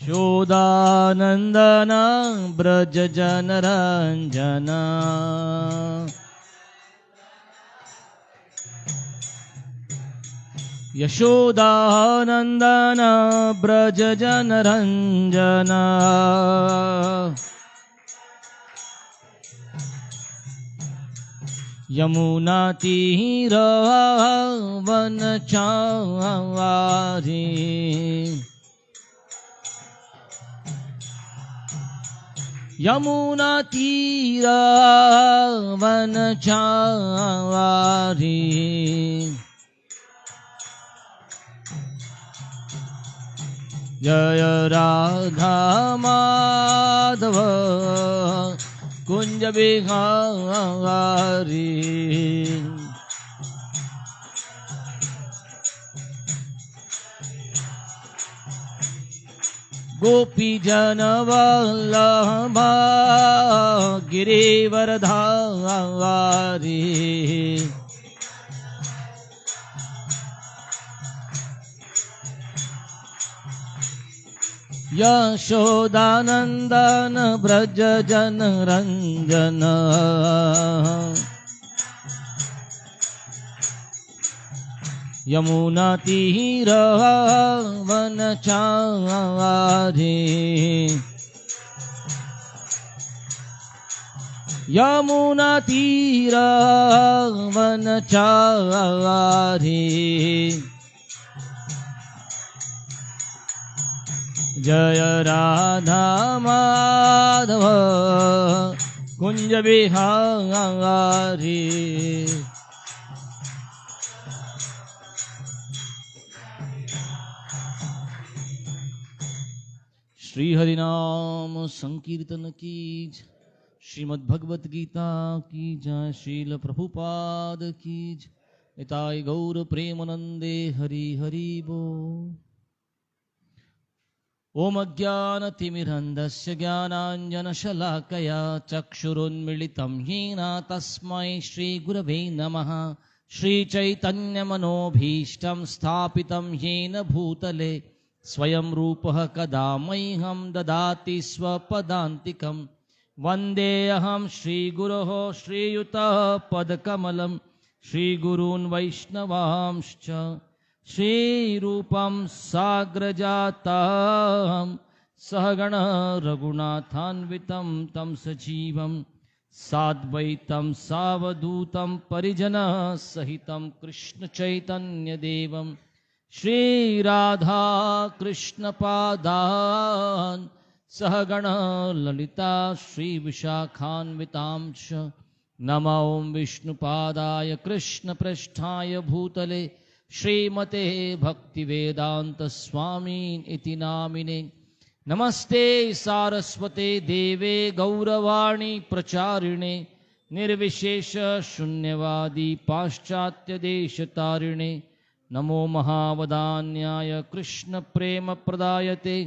यशोदानन्दन ब्रज जनरञ्जन यशोदानन्दन ब्रज जनरञ्जन यमुना तीरवनचारि यमुना तीरवनचारि जय राधा माधव कुंज बिहारी गोपी जन वल्लभ गिरिवरधारी यशोदानन्दन ब्रज जनरञ्जन यमुना तीरवनचारि यमुना तीरवनचारि जय राधा माधव कुंज बिहारी श्री हरिनाम संकीर्तन की जय। श्रीमद् भगवत गीता की जय। श्रील प्रभुपाद की जय। निताय गौर प्रेमानंदे हरि हरि बोल। ओम अज्ञानतिमिरन्धस्य ज्ञानाञ्जनशलाकया चक्षुरुन्मिलितं येन तस्मै श्रीगुरवे नमः। श्रीचैतन्यमनोभीष्टं स्थापितं येन भूतले स्वयं रूपः कदा मह्यं ददाति स्वपदान्तिकं। वन्देऽहं श्रीगुरोः श्रीयुतपदकमलं श्रीगुरून् वैष्णवांश्च श्रीरूपं साग्रजातं सहगण रघुनाथान्वितं तं सजीवं साद्वैतं सावधूतं परिजनसहितं कृष्णचैतन्यदेवं श्रीराधा कृष्णपादान् सहगण ललिता श्रीविशाखान्वितांश्च। नमो विष्णुपादाय कृष्णपृष्ठाय भूतले श्रीमते भक्तिवेदांत स्वामी इति नामिने। नमस्ते सारस्वते देवे गौरवाणी प्रचारिणे निर्विशेष शून्यवादी पाश्चात्य देशतारिणे। नमो महावदान्याय कृष्ण प्रेम प्रदायते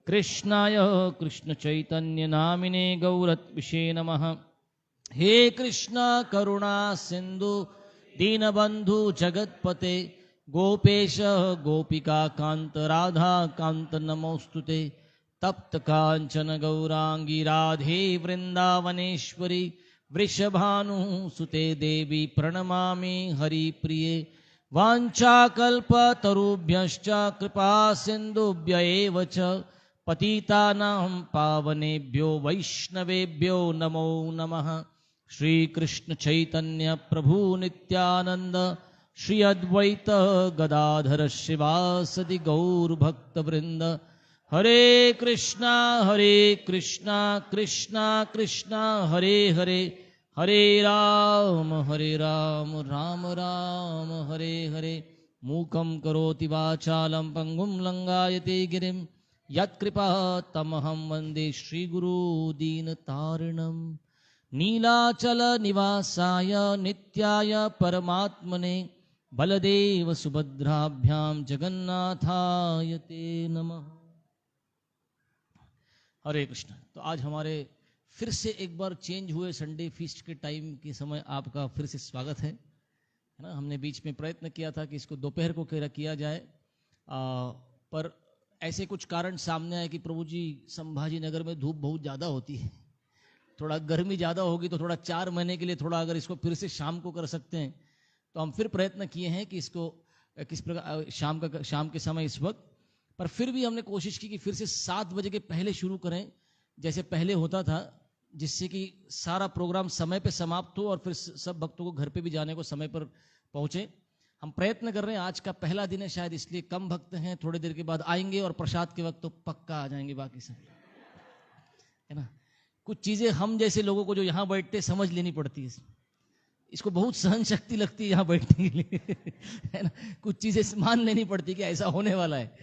कृष्णाय कृष्ण चैतन्य नामिने गौरत्विषे नमः। हे कृष्णा करुणा सिंधु दीनबंधु जगत्पते गोपेश गोपिका कांत राधा कांत नमोस्तुते। तप्त कांचन गौरांगी राधे वृंदावनेश्वरी वृषभानुसुते देवी प्रणमामि हरिप्रिये। वाञ्छाकल्पतरुभ्यश्च कृपा सिन्धुभ्य एव च पतितानां पावनेभ्यो वैष्णवेभ्यो नमो नमः। श्री कृष्ण चैतन्य प्रभु नित्यानंद श्री अद्वैत गदाधर शिवासदि गौर भक्त वृंद। हरे कृष्णा कृष्णा कृष्णा हरे हरे हरे राम राम राम हरे हरे। मूकं करोति वाचालं पंगुं लंगायते गिरिं यत्कृपातमहं वन्दे श्रीगुरु दीनतारिणम्। नीलाचल निवासाय नित्याय परमात्मने बलदेव सुभद्राभ्यां जगन्नाथाय ते नमः। हरे कृष्ण। तो आज हमारे फिर से एक बार चेंज हुए संडे फीस्ट के टाइम के समय आपका फिर से स्वागत है। है ना। हमने बीच में प्रयत्न किया था कि इसको दोपहर को किया जाए, पर ऐसे कुछ कारण सामने आए कि प्रभु जी संभाजी नगर में धूप बहुत ज़्यादा होती है, थोड़ा गर्मी ज़्यादा होगी, तो थोड़ा 4 महीने के लिए थोड़ा अगर इसको फिर से शाम को कर सकते हैं, तो हम फिर प्रयत्न किए हैं कि इसको किस प्रकार शाम के समय इस वक्त, पर फिर भी हमने कोशिश की कि फिर से 7 बजे के पहले शुरू करें जैसे पहले होता था, जिससे कि सारा प्रोग्राम समय पे समाप्त हो और फिर सब भक्तों को घर पे भी जाने को समय पर पहुंचे। हम प्रयत्न कर रहे हैं, आज का पहला दिन है, शायद इसलिए कम भक्त हैं, थोड़ी देर के बाद आएंगे और प्रसाद के वक्त तो पक्का आ जाएंगे बाकी सब, है ना। कुछ चीजें हम जैसे लोगों को जो यहाँ बैठते समझ लेनी पड़ती है, इसको बहुत सहन शक्ति लगती है यहाँ बैठने के लिए है ना, कुछ चीजें मान लेनी पड़ती है कि ऐसा होने वाला है,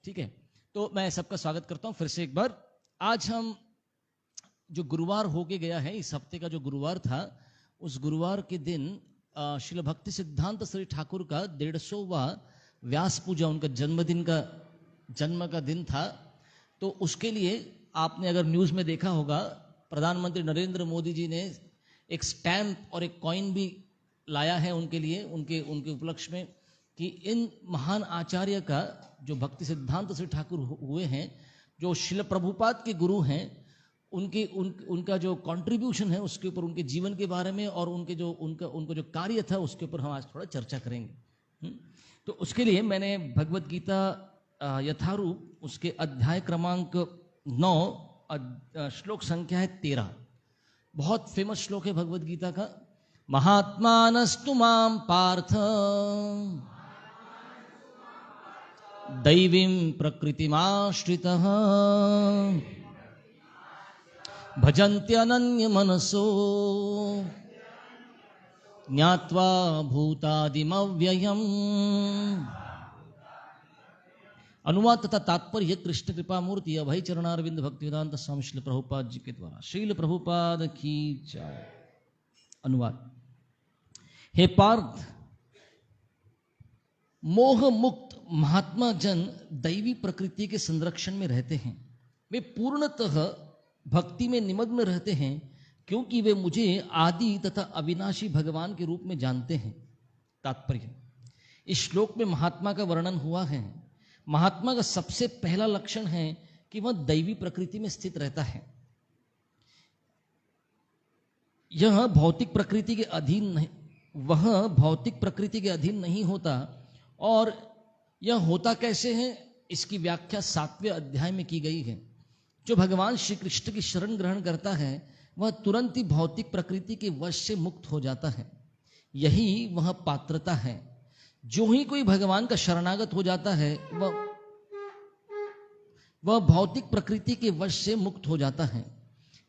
ठीक है। तो मैं सबका स्वागत करता हूँ फिर से एक बार। आज हम जो गुरुवार होके गया है, इस हफ्ते का जो गुरुवार था, उस गुरुवार के दिन श्रील भक्ति सिद्धांत श्री ठाकुर का 150वां व्यास पूजा, उनका जन्म का दिन था। तो उसके लिए आपने अगर न्यूज़ में देखा होगा, प्रधानमंत्री नरेंद्र मोदी जी ने एक स्टैम्प और एक कॉइन भी लाया है उनके लिए, उनके उपलक्ष्य में, कि इन महान आचार्य का जो भक्ति सिद्धांत श्री ठाकुर हुए हैं, जो शिल प्रभुपाद के गुरु हैं, उनका जो कंट्रीब्यूशन है उसके ऊपर, उनके जीवन के बारे में और उनका जो कार्य था उसके ऊपर हम आज थोड़ा चर्चा करेंगे। तो उसके लिए मैंने भगवत गीता यथारूप उसके अध्याय क्रमांक 9 श्लोक संख्या है 13, बहुत फेमस श्लोक है भगवत गीता का। महात्मानस्तु मां पार्थ दैवीं प्रकृतिमाश्रितः भजन्त्यनन्यमनसो ज्ञात्वा भूतादिमव्ययम्। अनुवाद तथा तात्पर्य कृष्ण कृपा मूर्ति अभय चरणारविंद भक्तिवेदांत स्वामी श्रील प्रभुपाद जी के द्वारा। श्रील प्रभुपाद की जय। अनुवाद। हे पार्थ, मोह मुक्त महात्मा जन दैवी प्रकृति के संरक्षण में रहते हैं। वे पूर्णतः भक्ति में निमग्न रहते हैं, क्योंकि वे मुझे आदि तथा अविनाशी भगवान के रूप में जानते हैं। तात्पर्य। इस श्लोक में महात्मा का वर्णन हुआ है। महात्मा का सबसे पहला लक्षण है कि वह दैवी प्रकृति में स्थित रहता है। यह भौतिक प्रकृति के अधीन नहीं, वह भौतिक प्रकृति के अधीन नहीं होता। और यह होता कैसे है, इसकी व्याख्या 7वें अध्याय में की गई है। जो भगवान श्री कृष्ण की शरण ग्रहण करता है, वह तुरंत ही भौतिक प्रकृति के वश से मुक्त हो जाता है। यही वह पात्रता है। जो ही कोई भगवान का शरणागत हो जाता है, वह भौतिक प्रकृति के वश से मुक्त हो जाता है।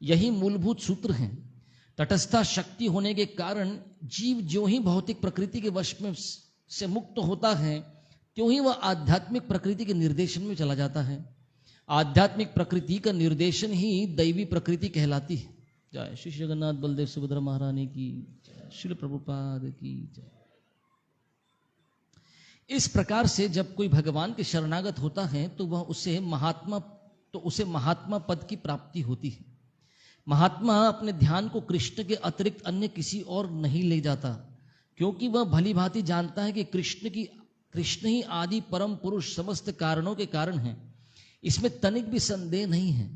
यही मूलभूत सूत्र है। तटस्था शक्ति होने के कारण जीव जो ही भौतिक प्रकृति के वश में से मुक्त होता है, त्यों ही वह आध्यात्मिक प्रकृति के निर्देशन में चला जाता है। आध्यात्मिक प्रकृति का निर्देशन ही दैवी प्रकृति कहलाती है। जय श्री जगन्नाथ बलदेव सुभद्रा महारानी की जय। श्रील प्रभुपाद की जय। इस प्रकार से जब कोई भगवान के शरणागत होता है, तो उसे महात्मा पद की प्राप्ति होती है। महात्मा अपने ध्यान को कृष्ण के अतिरिक्त अन्य किसी और नहीं ले जाता, क्योंकि वह भली भांति जानता है कि कृष्ण ही आदि परम पुरुष समस्त कारणों के कारण है। इसमें तनिक भी संदेह नहीं है।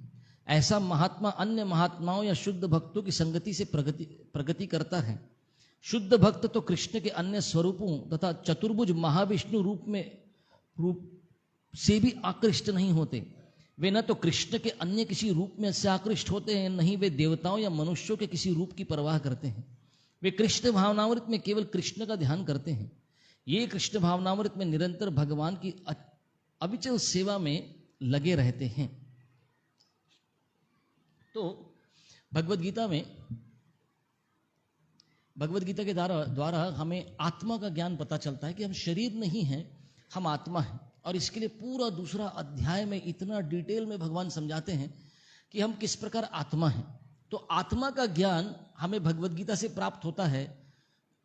ऐसा महात्मा अन्य महात्माओं या शुद्ध भक्तों की संगति से प्रगति करता है। शुद्ध भक्त तो कृष्ण के अन्य स्वरूपों तथा चतुर्भुज महाविष्णु रूप से भी आकृष्ट नहीं होते। वे न तो कृष्ण के अन्य किसी रूप में से आकृष्ट होते हैं, नहीं वे देवताओं या मनुष्यों के किसी रूप की परवाह करते हैं। वे कृष्ण भावनामृत में केवल कृष्ण का ध्यान करते हैं। ये कृष्ण भावनामृत में निरंतर भगवान की अविचल सेवा में लगे रहते हैं। तो भगवत गीता के द्वारा हमें आत्मा का ज्ञान पता चलता है कि हम शरीर नहीं हैं, हम आत्मा हैं। और इसके लिए पूरा दूसरा अध्याय में इतना डिटेल में भगवान समझाते हैं कि हम किस प्रकार आत्मा हैं। तो आत्मा का ज्ञान हमें भगवत गीता से प्राप्त होता है।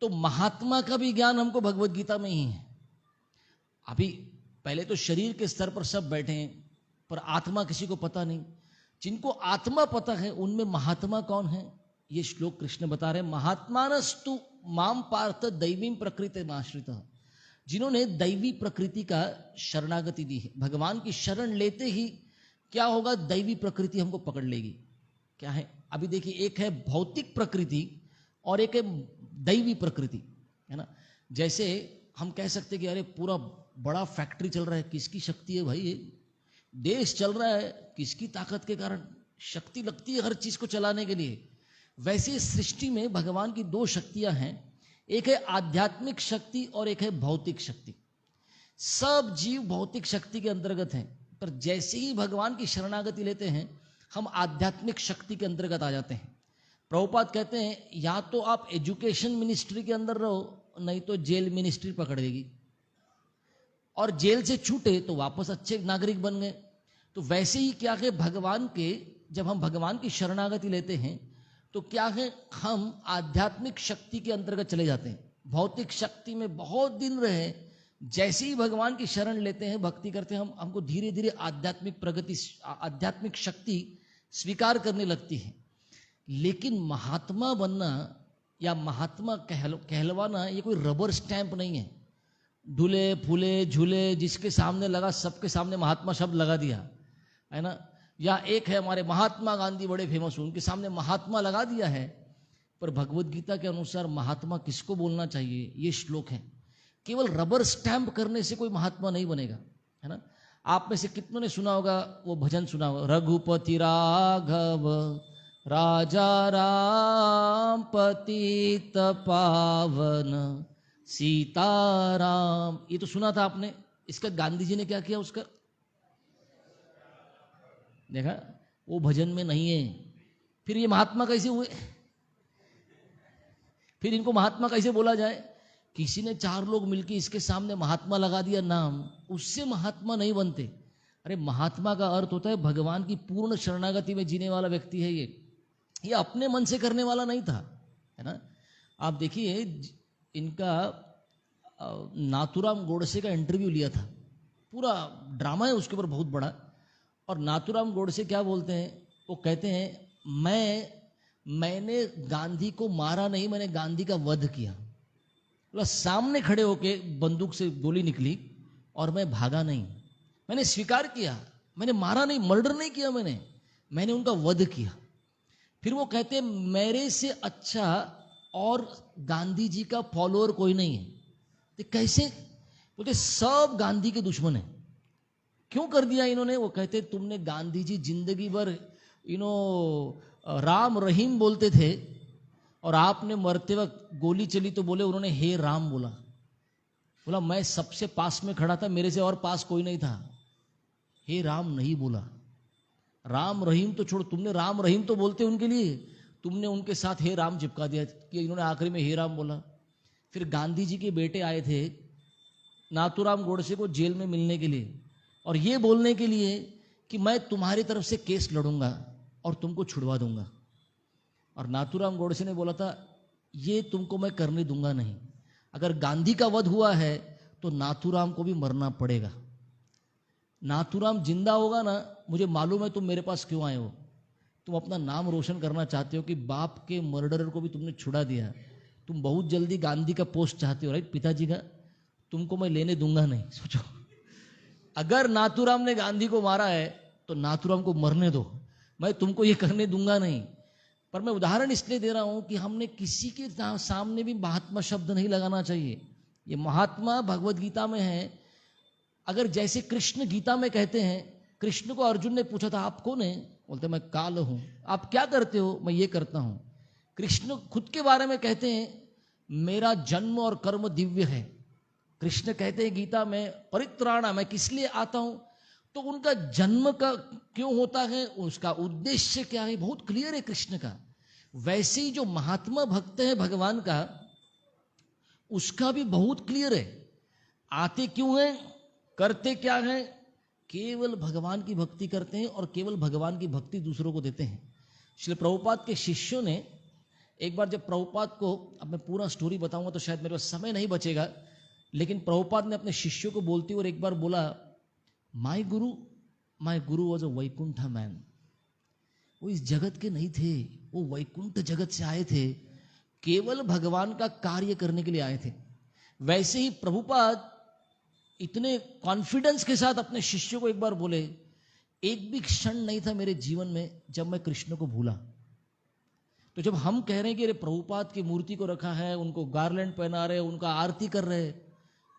तो महात्मा का भी ज्ञान हमको भगवत गीता में ही है। अभी पहले तो शरीर के स्तर पर सब बैठे हैं, पर आत्मा किसी को पता नहीं। जिनको आत्मा पता है उनमें महात्मा कौन है, ये श्लोक कृष्ण बता रहे हैं। महात्मानस्तु माम पार्थ दैवीं प्रकृति आश्रित, जिन्होंने दैवी प्रकृति का शरणागति दी है, भगवान की शरण लेते ही क्या होगा, दैवी प्रकृति हमको पकड़ लेगी। क्या है, अभी देखिए, एक है भौतिक प्रकृति और एक है दैवी प्रकृति, है ना। जैसे हम कह सकते कि अरे पूरा बड़ा फैक्ट्री चल रहा है, किसकी शक्ति है भाई, ये देश चल रहा है, किसकी ताकत के कारण शक्ति लगती है हर चीज को चलाने के लिए। वैसे सृष्टि में भगवान की दो शक्तियां हैं, एक है आध्यात्मिक शक्ति और एक है भौतिक शक्ति। सब जीव भौतिक शक्ति के अंतर्गत हैं, पर जैसे ही भगवान की शरणागति लेते हैं हम आध्यात्मिक शक्ति के अंतर्गत आ जाते हैं। प्रभुपाद कहते हैं या तो आप एजुकेशन मिनिस्ट्री के अंदर रहो, नहीं तो जेल मिनिस्ट्री पकड़ लेगी, और जेल से छूटे तो वापस अच्छे नागरिक बन गए। तो वैसे ही क्या है, भगवान के जब हम भगवान की शरणागति लेते हैं तो क्या है, हम आध्यात्मिक शक्ति के अंतर्गत चले जाते हैं। भौतिक शक्ति में बहुत दिन रहे, जैसे ही भगवान की शरण लेते हैं, भक्ति करते हैं, हमको धीरे धीरे आध्यात्मिक प्रगति, आध्यात्मिक शक्ति स्वीकार करने लगती है। लेकिन महात्मा बनना या महात्मा कहलवाना ये कोई रबर स्टैंप नहीं है, ढूले फूले झूले जिसके सामने लगा सबके सामने महात्मा शब्द लगा दिया, है ना। या एक है हमारे महात्मा गांधी बड़े फेमस, उनके सामने महात्मा लगा दिया है। पर भगवत गीता के अनुसार महात्मा किसको बोलना चाहिए, ये श्लोक है। केवल रबर स्टैंप करने से कोई महात्मा नहीं बनेगा, है ना। आप में से कितनों ने सुना होगा, वो भजन सुना होगा, रघुपति राघव राजा राम पतित पावन सीताराम, ये तो सुना था आपने। इसका गांधी जी ने क्या किया, उसका देखा, वो भजन में नहीं है। फिर ये महात्मा कैसे हुए, फिर इनको महात्मा कैसे बोला जाए। किसी ने चार लोग मिलकर इसके सामने महात्मा लगा दिया नाम, उससे महात्मा नहीं बनते। अरे महात्मा का अर्थ होता है भगवान की पूर्ण शरणागति में जीने वाला व्यक्ति है। ये अपने मन से करने वाला नहीं था, है ना। आप देखिए, इनका नाथुराम गोडसे का इंटरव्यू लिया था, पूरा ड्रामा है उसके ऊपर बहुत बड़ा। और नाथुराम गोडसे क्या बोलते हैं, वो कहते हैं मैंने गांधी को मारा नहीं, मैंने गांधी का वध किया। बोला सामने खड़े होके बंदूक से गोली निकली और मैं भागा नहीं, मैंने स्वीकार किया, मैंने मारा नहीं, मर्डर नहीं किया, मैंने उनका वध किया। फिर वो कहते हैं मेरे से अच्छा और गांधी जी का फॉलोअर कोई नहीं है। तो कैसे, बोलते सब गांधी के दुश्मन है। क्यों कर दिया इन्होंने, वो कहते तुमने गांधी जी जिंदगी भर राम रहीम बोलते थे, और आपने मरते वक्त गोली चली तो बोले, उन्होंने हे राम बोला। बोला मैं सबसे पास में खड़ा था, मेरे से और पास कोई नहीं था, हे राम नहीं बोला। राम रहीम तो छोड़ो, तुमने राम रहीम तो बोलते उनके लिए, तुमने उनके साथ हे राम चिपका दिया कि इन्होंने आखिरी में हे राम बोला। फिर गांधी जी के बेटे आए थे नाथुराम गोडसे को जेल में मिलने के लिए, और ये बोलने के लिए कि मैं तुम्हारी तरफ से केस लड़ूंगा और तुमको छुड़वा दूंगा। और नाथुराम गोडसे ने बोला था ये तुमको मैं करने दूंगा नहीं, अगर गांधी का वध हुआ है तो नाथुराम को भी मरना पड़ेगा। नाथुराम जिंदा होगा ना, मुझे मालूम है तुम मेरे पास क्यों आए हो, तुम अपना नाम रोशन करना चाहते हो कि बाप के मर्डरर को भी तुमने छुड़ा दिया, तुम बहुत जल्दी गांधी का पोस्ट चाहते हो, राइट, पिताजी का, तुमको मैं लेने दूंगा नहीं। सोचो, अगर नाथुराम ने गांधी को मारा है तो नाथुराम को मरने दो, मैं तुमको ये करने दूंगा नहीं। पर मैं उदाहरण इसलिए दे रहा हूं कि हमने किसी के सामने भी महात्मा शब्द नहीं लगाना चाहिए। ये महात्मा भगवत गीता में है। अगर जैसे कृष्ण गीता में कहते हैं, कृष्ण को अर्जुन ने पूछा था आप कौन है, बोलते मैं काल हूं। आप क्या करते हो, मैं ये करता हूं। कृष्ण खुद के बारे में कहते हैं मेरा जन्म और कर्म दिव्य है। कृष्ण कहते हैं गीता में परित्राणा, मैं किस लिए आता हूं। तो उनका जन्म का क्यों होता है, उसका उद्देश्य क्या है, बहुत क्लियर है कृष्ण का। वैसे ही जो महात्मा भक्त है भगवान का, उसका भी बहुत क्लियर है, आते क्यों हैं, करते क्या है, केवल भगवान की भक्ति करते हैं और केवल भगवान की भक्ति दूसरों को देते हैं। इसलिए प्रभुपाद के शिष्यों ने एक बार, जब प्रभुपाद को, अब मैं पूरा स्टोरी बताऊंगा तो शायद मेरे पास समय नहीं बचेगा, लेकिन प्रभुपाद ने अपने शिष्यों को बोलते हुए एक बार बोला, my Guru was a Vaikuntha man. वो इस जगत के नहीं थे, वो वैकुंठ जगत से आए थे, केवल भगवान का कार्य करने के लिए आए थे। वैसे ही प्रभुपाद इतने कॉन्फिडेंस के साथ अपने शिष्यों को एक बार बोले, एक भी क्षण नहीं था मेरे जीवन में जब मैं कृष्ण को भूला। तो जब हम कह रहे हैं कि अरे प्रभुपाद की मूर्ति को रखा है, उनको गार्लैंड पहना रहे, उनका आरती कर रहे,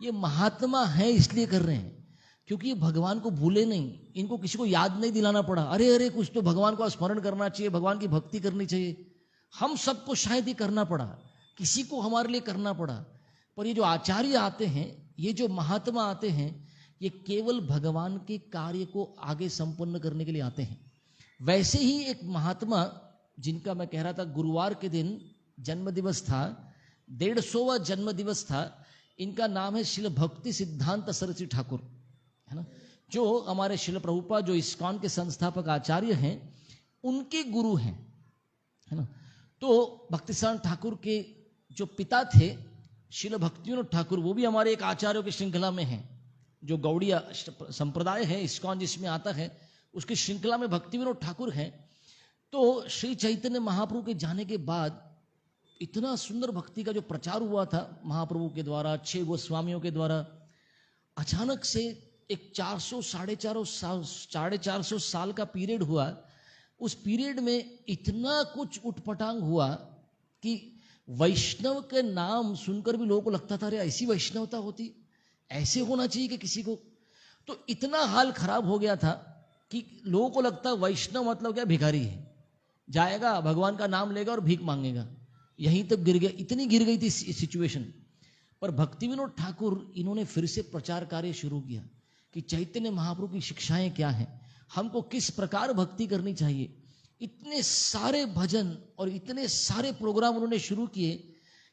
ये महात्मा है इसलिए कर रहे हैं क्योंकि ये भगवान को भूले नहीं, इनको किसी को याद नहीं दिलाना पड़ा, अरे अरे कुछ तो भगवान को स्मरण करना चाहिए, भगवान की भक्ति करनी चाहिए। हम सबको शायद ही करना पड़ा, किसी को हमारे लिए करना पड़ा, पर ये जो आचार्य आते हैं, ये जो महात्मा आते हैं, ये केवल भगवान के कार्य को आगे संपन्न करने के लिए आते हैं। वैसे ही एक महात्मा जिनका मैं कह रहा था गुरुवार के दिन जन्म दिवस था, 150वां जन्म दिवस था, इनका नाम है श्रील भक्ति सिद्धांत सरस्वती ठाकुर, है ना, जो हमारे श्रील प्रभुपाद जो इस्कॉन के संस्थापक आचार्य हैं, उनके गुरु हैं, है ना। तो भक्ति सिद्धांत ठाकुर के जो पिता थे श्रील भक्तिविनोद ठाकुर, वो भी हमारे एक आचार्यों की श्रृंखला में हैं, जो गौड़िया संप्रदाय है, इस्कॉन जिसमें आता है, उसकी श्रृंखला में भक्तिविनोद ठाकुर हैं। तो श्री चैतन्य महाप्रभु के जाने के बाद इतना सुंदर भक्ति का जो प्रचार हुआ था महाप्रभु के द्वारा, 6 गोस्वामियों के द्वारा, अचानक से एक 400-450 साल का पीरियड हुआ। उस पीरियड में इतना कुछ उटपटांग हुआ कि वैष्णव के नाम सुनकर भी लोगों को लगता था अरे ऐसी वैष्णवता होती, ऐसे होना चाहिए कि किसी को। तो इतना हाल खराब हो गया था कि लोगों को लगता वैष्णव मतलब क्या, भिखारी है, जाएगा भगवान का नाम लेगा और भीख मांगेगा। यहीं तक गिर गया, इतनी गिर गई थी सिचुएशन। पर भक्तिविनोद ठाकुर इन्होंने फिर से प्रचार कार्य शुरू किया कि चैतन्य महाप्रभु की शिक्षाएं क्या हैं, हमको किस प्रकार भक्ति करनी चाहिए। इतने सारे भजन और इतने सारे प्रोग्राम उन्होंने शुरू किए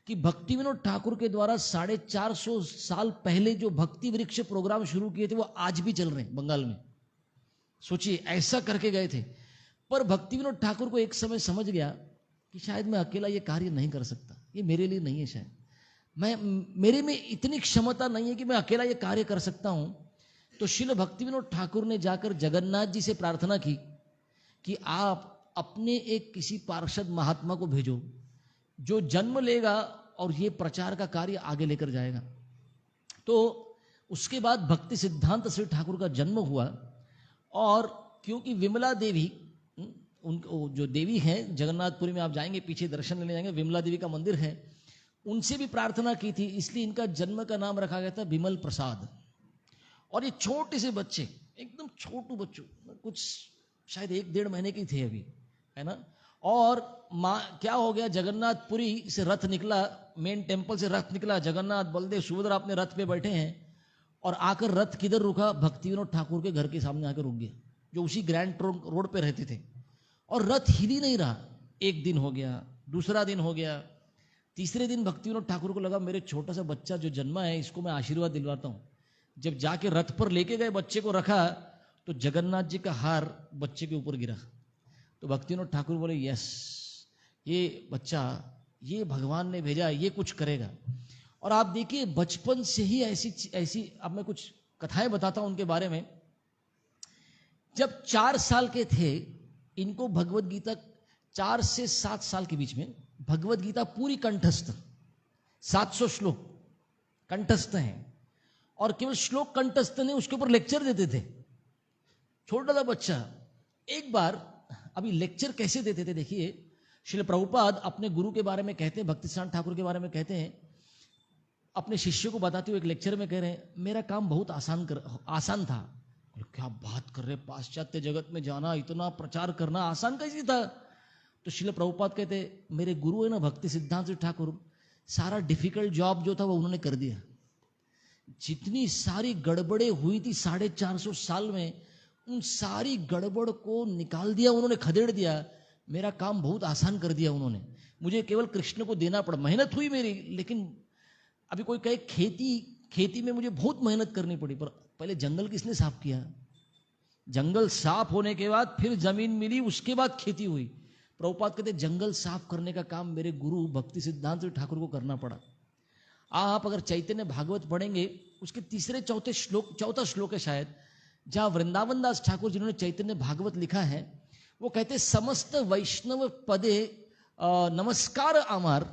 कि भक्तिविनोद ठाकुर के द्वारा 450 साल पहले जो भक्ति वृक्ष प्रोग्राम शुरू किए थे वो आज भी चल रहे हैं बंगाल में। सोचिए ऐसा करके गए थे। पर भक्तिविनोद ठाकुर को एक समय समझ गया कि शायद मैं अकेला ये कार्य नहीं कर सकता, ये मेरे लिए नहीं है, शायद मेरे में इतनी क्षमता नहीं है कि मैं अकेला ये कार्य कर सकता हूं। तो श्रील भक्तिविनोद ठाकुर ने जाकर जगन्नाथ जी से प्रार्थना की कि आप अपने एक किसी पार्षद महात्मा को भेजो जो जन्म लेगा और ये प्रचार का कार्य आगे लेकर जाएगा। तो उसके बाद भक्ति सिद्धांत श्री ठाकुर का जन्म हुआ। और क्योंकि विमला देवी, उनको जो देवी हैं जगन्नाथपुरी में आप जाएंगे, पीछे दर्शन लेने जाएंगे, विमला देवी का मंदिर है, उनसे भी प्रार्थना की थी, इसलिए इनका जन्म का नाम रखा गया था विमल प्रसाद। और ये छोटे से बच्चे, एकदम छोटू बच्चों, कुछ शायद 1-1.5 महीने के थे अभी, है ना। और माँ क्या हो गया, जगन्नाथपुरी से रथ निकला, मेन टेम्पल से रथ निकला, जगन्नाथ बलदेव सुभद्रा अपने रथ पे बैठे हैं, और आकर रथ किधर रुका, भक्तिविनोद ठाकुर के घर के सामने आकर रुक गया, जो उसी ग्रैंड रोड पे रहते थे। और रथ हिल ही नहीं रहा। एक दिन हो गया, दूसरा दिन हो गया, तीसरे दिन भक्तिविनोद ठाकुर को लगा मेरे छोटा सा बच्चा जो जन्मा है इसको मैं आशीर्वाद दिलवाता हूँ। जब जाके रथ पर लेके गए, बच्चे को रखा, तो जगन्नाथ जी का हार बच्चे के ऊपर गिरा। तो भक्तिविनोद ठाकुर बोले यस, ये बच्चा, ये भगवान ने भेजा, ये कुछ करेगा। और आप देखिए बचपन से ही ऐसी अब मैं कुछ कथाएं बताता हूं उनके बारे में। जब 4 साल के थे, इनको भगवत गीता, 4 से 7 साल के बीच में भगवत गीता पूरी कंठस्थ, 700 श्लोक कंठस्थ हैं। और केवल श्लोक कंठस्थ नहीं, उसके ऊपर लेक्चर देते थे। छोटा सा बच्चा। एक बार, अभी लेक्चर कैसे देते थे देखिए, श्रील प्रभुपाद अपने गुरु के बारे में कहते हैं, भक्ति सिद्धांत ठाकुर के बारे में कहते हैं, अपने शिष्य को बताते हुए एक लेक्चर में कह रहे हैं, मेरा काम बहुत आसान था। क्या बात कर रहे, पाश्चात्य जगत में जाना, इतना प्रचार करना आसान कैसे था। तो श्रील प्रभुपाद कहते, मेरे गुरु है ना भक्ति सिद्धांत ठाकुर, सारा डिफिकल्ट जॉब जो था वो उन्होंने कर दिया। जितनी सारी गड़बड़े हुई थी 450 साल में, उन सारी गड़बड़ को निकाल दिया उन्होंने, खदेड़ दिया। मेरा काम बहुत आसान कर दिया उन्होंने। मुझे केवल कृष्ण को देना पड़ा, मेहनत हुई मेरी, लेकिन अभी कोई कहे खेती में मुझे बहुत मेहनत करनी पड़ी, पर पहले जंगल किसने साफ किया? जंगल साफ होने के बाद फिर जमीन मिली, उसके बाद खेती हुई। प्रभुपाद कहते जंगल साफ करने का काम मेरे गुरु भक्ति सिद्धांत ठाकुर को करना पड़ा। आप अगर चैतन्य भागवत पढ़ेंगे, उसके 3-4 श्लोक है शायद, जहां वृंदावन दास ठाकुर जिन्होंने चैतन्य भागवत लिखा है, वो कहते समस्त वैष्णव पदे नमस्कार आमार,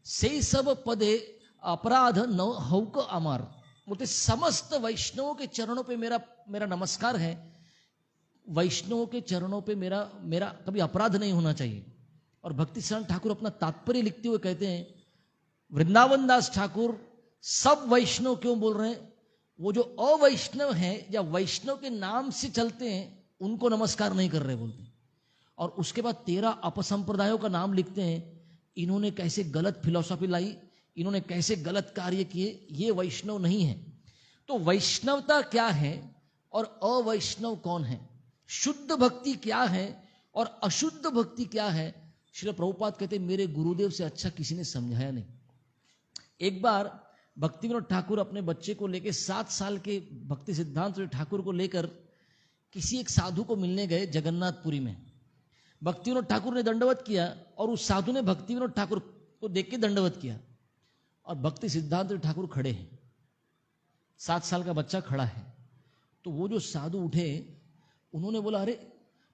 से सब पदे अपराध न हौक अमार। बोलते समस्त वैष्णवों के चरणों पे मेरा मेरा नमस्कार है, वैष्णवों के चरणों पे मेरा मेरा कभी अपराध नहीं होना चाहिए। और भक्ति सिद्धांत ठाकुर अपना तात्पर्य लिखते हुए कहते हैं, वृंदावन दास ठाकुर सब वैष्णव क्यों बोल रहे हैं, वो जो अवैष्णव हैं या वैष्णव के नाम से चलते हैं उनको नमस्कार नहीं कर रहे बोलते। और उसके बाद 13 अपसंप्रदायों का नाम लिखते हैं, इन्होंने कैसे गलत फिलॉसफी लाई, इन्होंने कैसे गलत कार्य किए, ये वैष्णव नहीं है। तो वैष्णवता क्या है और अवैष्णव कौन है, शुद्ध भक्ति क्या है और अशुद्ध भक्ति क्या है, श्रील प्रभुपाद कहते हैं मेरे गुरुदेव से अच्छा किसी ने समझाया नहीं। एक बार भक्ति विनोद ठाकुर अपने बच्चे को लेकर 7 साल के भक्ति सिद्धांत ठाकुर को लेकर किसी एक साधु को मिलने गए जगन्नाथपुरी में। भक्ति विनोद ठाकुर ने दंडवत किया और उस साधु ने भक्ति विनोद ठाकुर को देख के दंडवत किया और भक्ति सिद्धांत ठाकुर खड़े हैं, 7 साल का बच्चा खड़ा है। तो वो जो साधु उठे, उन्होंने बोला अरे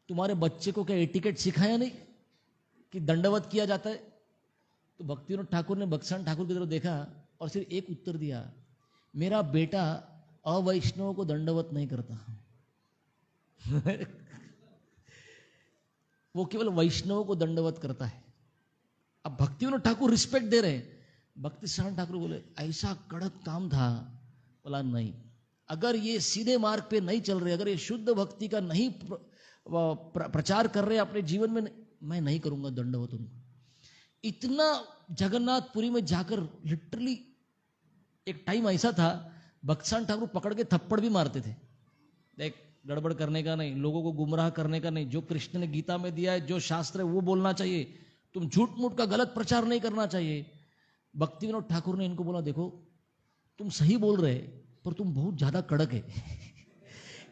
तुम्हारे बच्चे को क्या एटिकेट सिखाया नहीं कि दंडवत किया जाता है। तो भक्ति विनोद ठाकुर ने बक्सान ठाकुर की तरफ देखा और सिर्फ एक उत्तर दिया, मेरा बेटा अवैष्णव को दंडवत नहीं करता वो केवल वैष्णव को दंडवत करता है। अब भक्ति विनोद ठाकुर रिस्पेक्ट दे रहे हैं, भक्ति सिद्धांत ठाकुर बोले ऐसा कड़क काम था। बोला नहीं, अगर ये सीधे मार्ग पे नहीं चल रहे, अगर ये शुद्ध भक्ति का नहीं प्रचार कर रहे अपने जीवन में, मैं नहीं करूंगा दंडवत उनको। इतना जगन्नाथपुरी में जाकर लिटरली एक टाइम ऐसा था, बक्सान ठाकुर पकड़ के थप्पड़ भी मारते थे। देख गड़बड़ करने का नहीं, लोगों को गुमराह करने का नहीं, जो कृष्ण ने गीता में दिया है, जो शास्त्र है वो बोलना चाहिए, तुम झूठ मूठ का गलत प्रचार नहीं करना चाहिए। भक्ति विनोद ठाकुर ने इनको बोला देखो तुम सही बोल रहे पर तुम बहुत ज्यादा कड़क है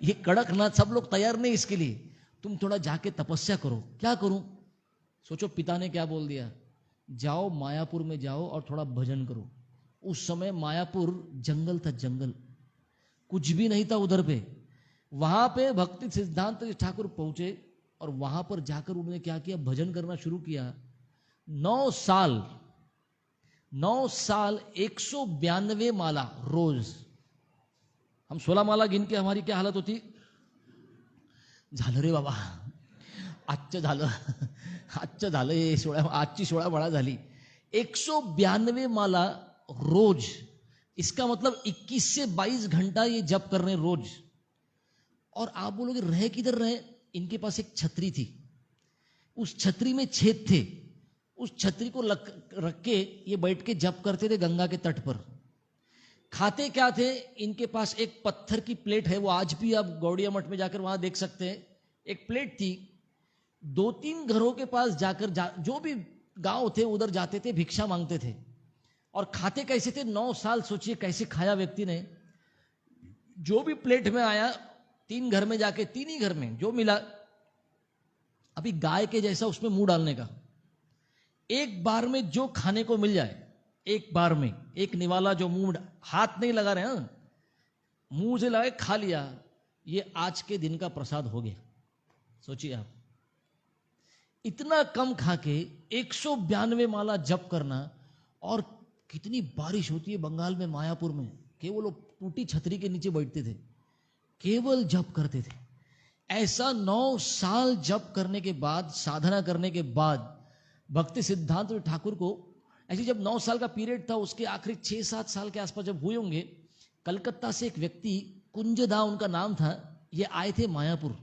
ये कड़क ना सब लोग तैयार नहीं इसके लिए, तुम थोड़ा जाके तपस्या करो। क्या करूं, सोचो पिता ने क्या बोल दिया, जाओ मायापुर में जाओ और थोड़ा भजन करो। उस समय मायापुर जंगल था, जंगल, कुछ भी नहीं था उधर पे। वहां पे भक्ति सिद्धांत ठाकुर पहुंचे और वहां पर जाकर उन्होंने क्या किया, भजन करना शुरू किया। 9 साल 192 माला रोज। हम 16 माला गिन के हमारी क्या हालत होती, झालं रे बाबा आजचं झालं हे 16, आजची 16 माळा झाली। 192 माला रोज, इसका मतलब 21 से 22 घंटा ये जप कर रहे हैं रोज। और आप बोलोगे रहे किधर रहे, इनके पास एक छतरी थी, उस छतरी में छेद थे, उस छतरी को रख के ये बैठ के जप करते थे गंगा के तट पर। खाते क्या थे, इनके पास एक पत्थर की प्लेट है, वो आज भी आप गौड़िया मठ में जाकर वहां देख सकते हैं, एक प्लेट थी। 2-3 घरों के पास जाकर जो भी गांव थे उधर जाते थे, भिक्षा मांगते थे। और खाते कैसे थे, 9 साल सोचिए कैसे खाया व्यक्ति ने। जो भी प्लेट में आया, 3 घर में जाके 3 ही घर में जो मिला, अभी गाय के जैसा उसमें मुंह डालने का, एक बार में जो खाने को मिल जाए, एक बार में एक निवाला जो मुंह, हाथ नहीं लगा रहे हैं, मुंह से लगाए खा लिया। ये आज के दिन का प्रसाद हो गया। सोचिए आप, इतना कम खा के 192 माला जप करना। और कितनी बारिश होती है बंगाल में, मायापुर में, केवल लोग टूटी छतरी के नीचे बैठते थे, केवल जप करते थे। ऐसा 9 साल जप करने के बाद, साधना करने के बाद, भक्ति सिद्धांत ठाकुर को ऐसे जब 9 साल का पीरियड था, उसके आखिरी 6-7 साल के आसपास जब हुए होंगे, कलकत्ता से एक व्यक्ति, कुंजदा उनका नाम था, ये आए थे मायापुर।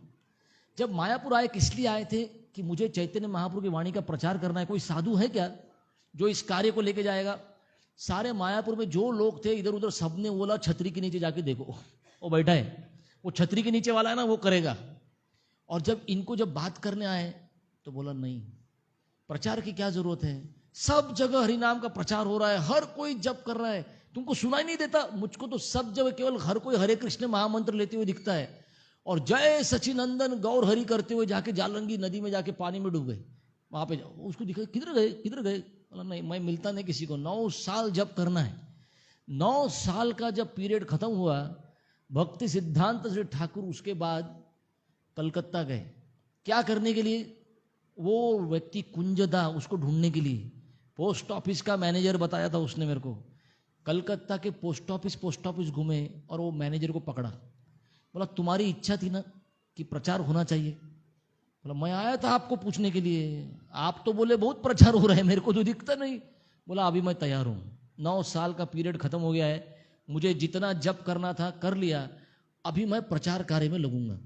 जब मायापुर आए, किस लिए आए थे कि मुझे चैतन्य महाप्रभु की वाणी का प्रचार करना है, कोई साधु है क्या जो इस कार्य को लेके जाएगा। सारे मायापुर में जो लोग थे इधर उधर, सबने बोला छतरी के नीचे जाके देखो, वो बैठा है, वो छतरी के नीचे वाला है ना, वो करेगा। और जब इनको जब बात करने आए तो बोला नहीं, प्रचार की क्या जरूरत है, सब जगह हरि नाम का प्रचार हो रहा है, हर कोई जप कर रहा है, तुमको सुनाई नहीं देता। मुझको तो सब जगह केवल हर कोई हरे कृष्ण महामंत्र लेते हुए दिखता है, और जय सचिनंदन गौर हरि करते हुए जाके जालंगी नदी में जाके पानी में डूब गए। वहां पे उसको दिखा, किधर गए, बोला नहीं, मैं मिलता नहीं किसी को, 9 साल जप करना है। 9 साल का जब पीरियड खत्म हुआ, भक्ति सिद्धांत श्री ठाकुर उसके बाद कलकत्ता गए। क्या करने के लिए, वो व्यक्ति कुंजदा, उसको ढूंढने के लिए। पोस्ट ऑफिस का मैनेजर बताया था उसने मेरे को, कलकत्ता के पोस्ट ऑफिस घूमे और वो मैनेजर को पकड़ा, बोला तुम्हारी इच्छा थी ना कि प्रचार होना चाहिए? बोला मैं आया था आपको पूछने के लिए, आप तो बोले बहुत प्रचार हो रहा है, मेरे को तो दिखता नहीं। बोला अभी मैं तैयार हूँ, 9 साल का पीरियड खत्म हो गया है, मुझे जितना जप करना था कर लिया, अभी मैं प्रचार कार्य में लगूंगा।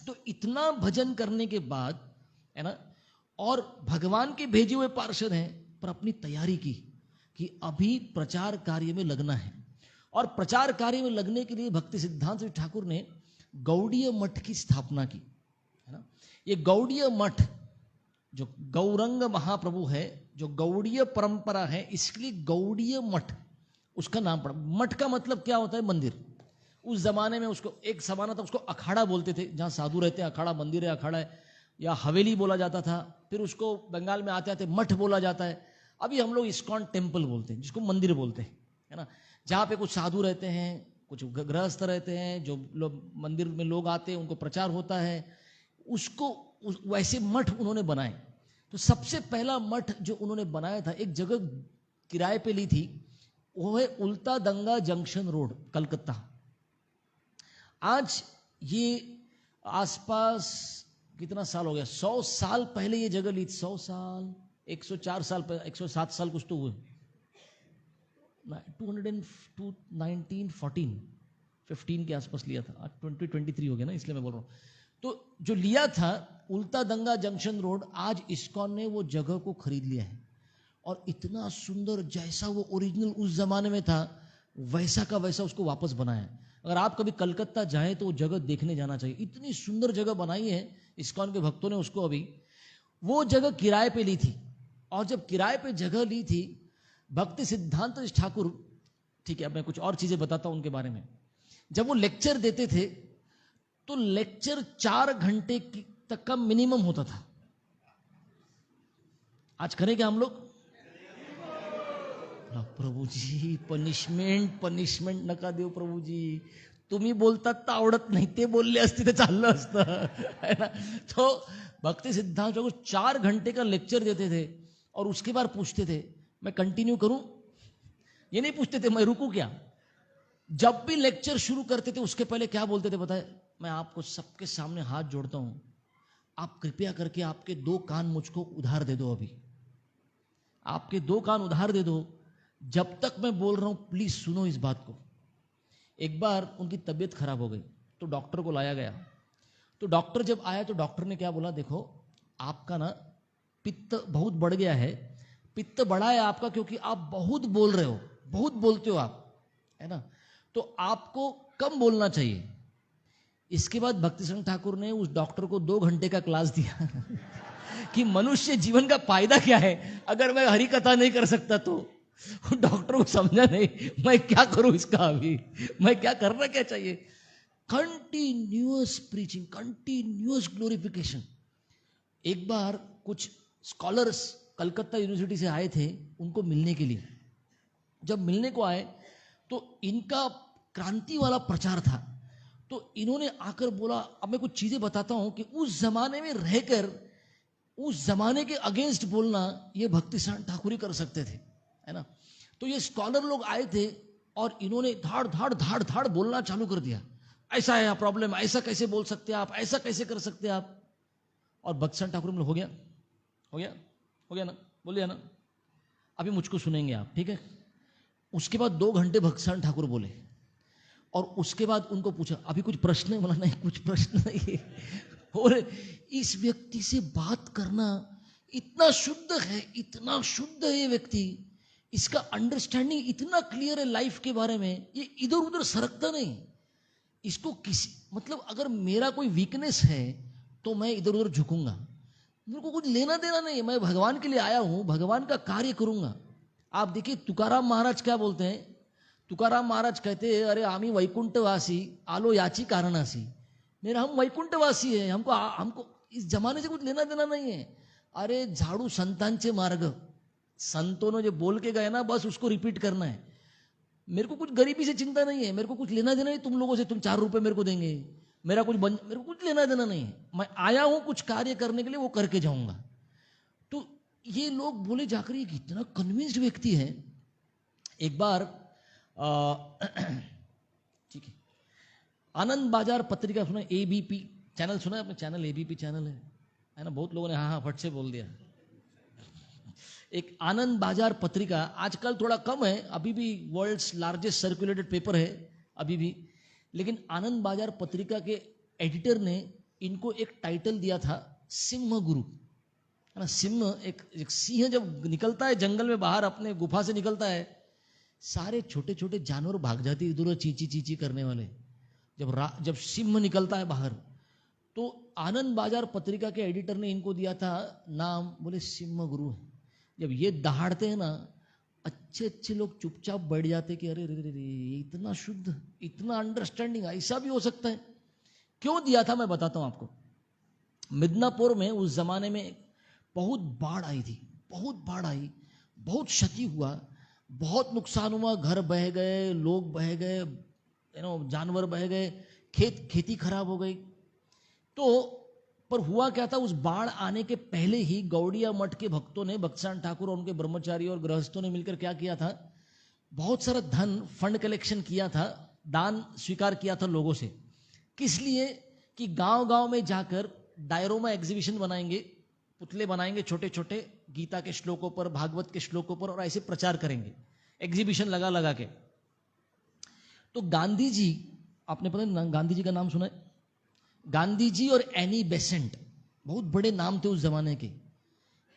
तो इतना भजन करने के बाद है ना, और भगवान के भेजे हुए पार्षद हैं, पर अपनी तैयारी की कि अभी प्रचार कार्य में लगना है। और प्रचार कार्य में लगने के लिए भक्ति सिद्धांत ठाकुर ने गौड़ीय मठ की स्थापना की, है ना। ये गौड़ीय मठ जो गौरंग महाप्रभु है, जो गौड़ीय परंपरा है, इसलिए गौड़ीय मठ उसका नाम पड़ा। मठ का मतलब क्या होता है? मंदिर। उस जमाने में उसको एक जमाना था, उसको अखाड़ा बोलते थे, जहां साधु रहते हैं अखाड़ा, मंदिर है अखाड़ा है, या हवेली बोला जाता था। फिर उसको बंगाल में आते आते मठ बोला जाता है। अभी हम लोग इस्कॉन टेम्पल बोलते हैं, जिसको मंदिर बोलते हैं, है ना। जहाँ पे कुछ साधु रहते हैं, कुछ गृहस्थ रहते हैं, जो लोग मंदिर में लोग आते हैं, उनको प्रचार होता है, उसको वैसे मठ उन्होंने बनाए। तो सबसे पहला मठ जो उन्होंने बनाया था, एक जगह किराए पे ली थी, वो है उल्टा दंगा जंक्शन रोड, कलकत्ता। आज ये आसपास कितना साल हो गया, 100 साल पहले ये जगह ली थी। 100 साल, 104 साल, 107 साल कुछ तो हुए, 1915 के आसपास लिया था। आज 2023 हो गया ना, इसलिए मैं बोल रहा हूँ। तो जो लिया था उल्टा दंगा जंक्शन रोड, आज इस्कॉन ने वो जगह को खरीद लिया है। और इतना सुंदर, जैसा वो ओरिजिनल उस जमाने में था, वैसा का वैसा उसको वापस बनाया है। अगर आप कभी कलकत्ता जाएं तो वो जगह देखने जाना चाहिए, इतनी सुंदर जगह बनाई है इस्कॉन के भक्तों ने उसको। अभी वो जगह किराए पे ली थी, और जब किराए पे जगह ली थी, भक्ति सिद्धांत ठाकुर, ठीक है अब मैं कुछ और चीजें बताता हूं उनके बारे में। जब वो लेक्चर देते थे तो लेक्चर 4 घंटे तक का मिनिमम होता था। आज करें क्या हम लोग? प्रभू जी पनिशमेंट नका देऊ प्रभू जी, तुम्ही बोलतात तर आवडत नाही, ते बोलले असते तर चाललं असतं, है ना। तो भक्ति सिद्धांत को 4 घंटे का लेक्चर देते थे, और उसके बाद पूछते थे मैं कंटिन्यू करूं? ये नहीं पूछते थे मैं रुकूं क्या। जब भी लेक्चर शुरू करते थे उसके पहले क्या बोलते थे बताए? मैं आपको सबके सामने हाथ जोड़ता हूं, आप कृपया करके आपके 2 कान मुझको उधार दे दो, अभी आपके 2 कान उधार दे दो, जब तक मैं बोल रहा हूं प्लीज सुनो इस बात को। एक बार उनकी तबीयत खराब हो गई तो डॉक्टर को लाया गया। तो डॉक्टर जब आया तो डॉक्टर ने क्या बोला, देखो आपका ना पित्त बहुत बढ़ गया है, पित्त बढ़ा है आपका, क्योंकि आप बहुत बोल रहे हो, बहुत बोलते हो आप, है ना, तो आपको कम बोलना चाहिए। इसके बाद भक्तिसिंह ठाकुर ने उस डॉक्टर को 2 घंटे का क्लास दिया कि मनुष्य जीवन का फायदा क्या है अगर मैं हरि कथा नहीं कर सकता तो। डॉक्टर को समझा नहीं, मैं क्या करूं इसका, अभी मैं क्या करना क्या चाहिए। Continuous preaching, continuous glorification. एक बार कुछ स्कॉलर्स कलकत्ता यूनिवर्सिटी से आए थे उनको मिलने के लिए। जब मिलने को आए तो इनका क्रांति वाला प्रचार था, तो इन्होंने आकर बोला, अब मैं कुछ चीजें बताता हूं कि उस जमाने में रहकर उस जमाने के अगेंस्ट बोलना ये भक्तिसिंह ठाकुर ही कर सकते थे, है ना। तो ये स्कॉलर लोग आए थे और इन्होंने धाड़ धाड़ धाड़ धाड़ बोलना चालू कर दिया, ऐसा है प्रॉब्लम, ऐसा कैसे बोल सकते हैं आप, ऐसा कैसे कर सकते हैं आप। और भक्तिसिंह ठाकुर हो गया हो गया हो गया ना, बोलिए ना, अभी मुझको सुनेंगे आप, ठीक है। उसके बाद 2 घंटे भक्तिसिंह ठाकुर बोले, और उसके बाद उनको पूछा अभी कुछ प्रश्न है? बोला नहीं कुछ प्रश्न नहीं। और इस व्यक्ति से बात करना इतना शुद्ध है, इतना शुद्ध है ये व्यक्ति, इसका अंडरस्टैंडिंग इतना क्लियर है लाइफ के बारे में, ये इधर उधर सरकता नहीं। इसको किसी मतलब अगर मेरा कोई वीकनेस है तो मैं इधर उधर झुकूंगा, मेरे को कुछ लेना देना नहीं, मैं भगवान के लिए आया हूं, भगवान का कार्य करूंगा। आप देखिए तुकाराम महाराज क्या बोलते हैं, तुकाराम महाराज कहते हैं अरे आम्ही वैकुंठवासी आलो याची कारणासी। मेरा हम वैकुंठवासी है, हमको इस जमाने से कुछ लेना देना नहीं है। अरे झाड़ू संतांचे मार्ग, संतों ने जो बोल के गए ना बस उसको रिपीट करना है। मेरे को कुछ गरीबी से चिंता नहीं है, मेरे को कुछ लेना देना नहीं तुम लोगों से, तुम 4 रुपए मेरे को देंगे, मेरे को कुछ लेना देना नहीं है। मैं आया हूं कुछ कार्य करने के लिए, वो करके जाऊंगा। तो ये लोग बोले जाकर ये कितना कन्विंस्ड व्यक्ति है। एक बार ठीक है, आनंद बाजार पत्रिका सुना, एबीपी चैनल सुना है आपने? चैनल एबीपी चैनल है ना? बहुत लोगों ने हाँ हाँ फट से बोल दिया। एक आनंद बाजार पत्रिका आजकल थोड़ा कम है, अभी भी वर्ल्ड्स लार्जेस्ट सर्कुलेटेड पेपर है अभी भी, लेकिन आनंद बाजार पत्रिका के एडिटर ने इनको एक टाइटल दिया था सिंह गुरु, है ना? सिंह एक सिंह जब निकलता है जंगल में बाहर, अपने गुफा से निकलता है, सारे छोटे छोटे जानवर भाग जाते इधर उधर चींची चींची करने वाले। जब सिंह निकलता है बाहर, तो आनंद बाजार पत्रिका के एडिटर ने इनको दिया था नाम, बोले सिंह गुरु है। जब ये दहाड़ते हैं ना, अच्छे अच्छे लोग चुपचाप बैठ जाते कि अरे रे रे रे, इतना शुद्ध, इतना अंडरस्टैंडिंग, ऐसा भी हो सकता है। क्यों दिया था मैं बताता हूं आपको। मिदनापुर में उस जमाने में बहुत बाढ़ आई थी, बहुत बाढ़ आई, बहुत क्षति हुआ, बहुत नुकसान हुआ, घर बह गए, लोग बह गए, जानवर बह गए, खेती खराब हो गई। तो पर हुआ क्या था, उस बाढ़ आने के पहले ही गौड़िया मठ के भक्तों ने, भक्तसान ठाकुर और उनके ब्रह्मचारी और गृहस्थों ने मिलकर क्या किया था, बहुत सारा धन फंड कलेक्शन किया था, दान स्वीकार किया था लोगों से। किस लिए? कि गांव गांव में जाकर डायरों में एग्जीबिशन बनाएंगे, पुतले बनाएंगे छोटे छोटे गीता के श्लोकों पर, भागवत के श्लोकों पर, और ऐसे प्रचार करेंगे एग्जीबिशन लगा लगा के। तो गांधी जी, आपने पता है गांधी जी का नाम सुना है? गांधी जी और एनी बेसेंट बहुत बड़े नाम थे उस जमाने के।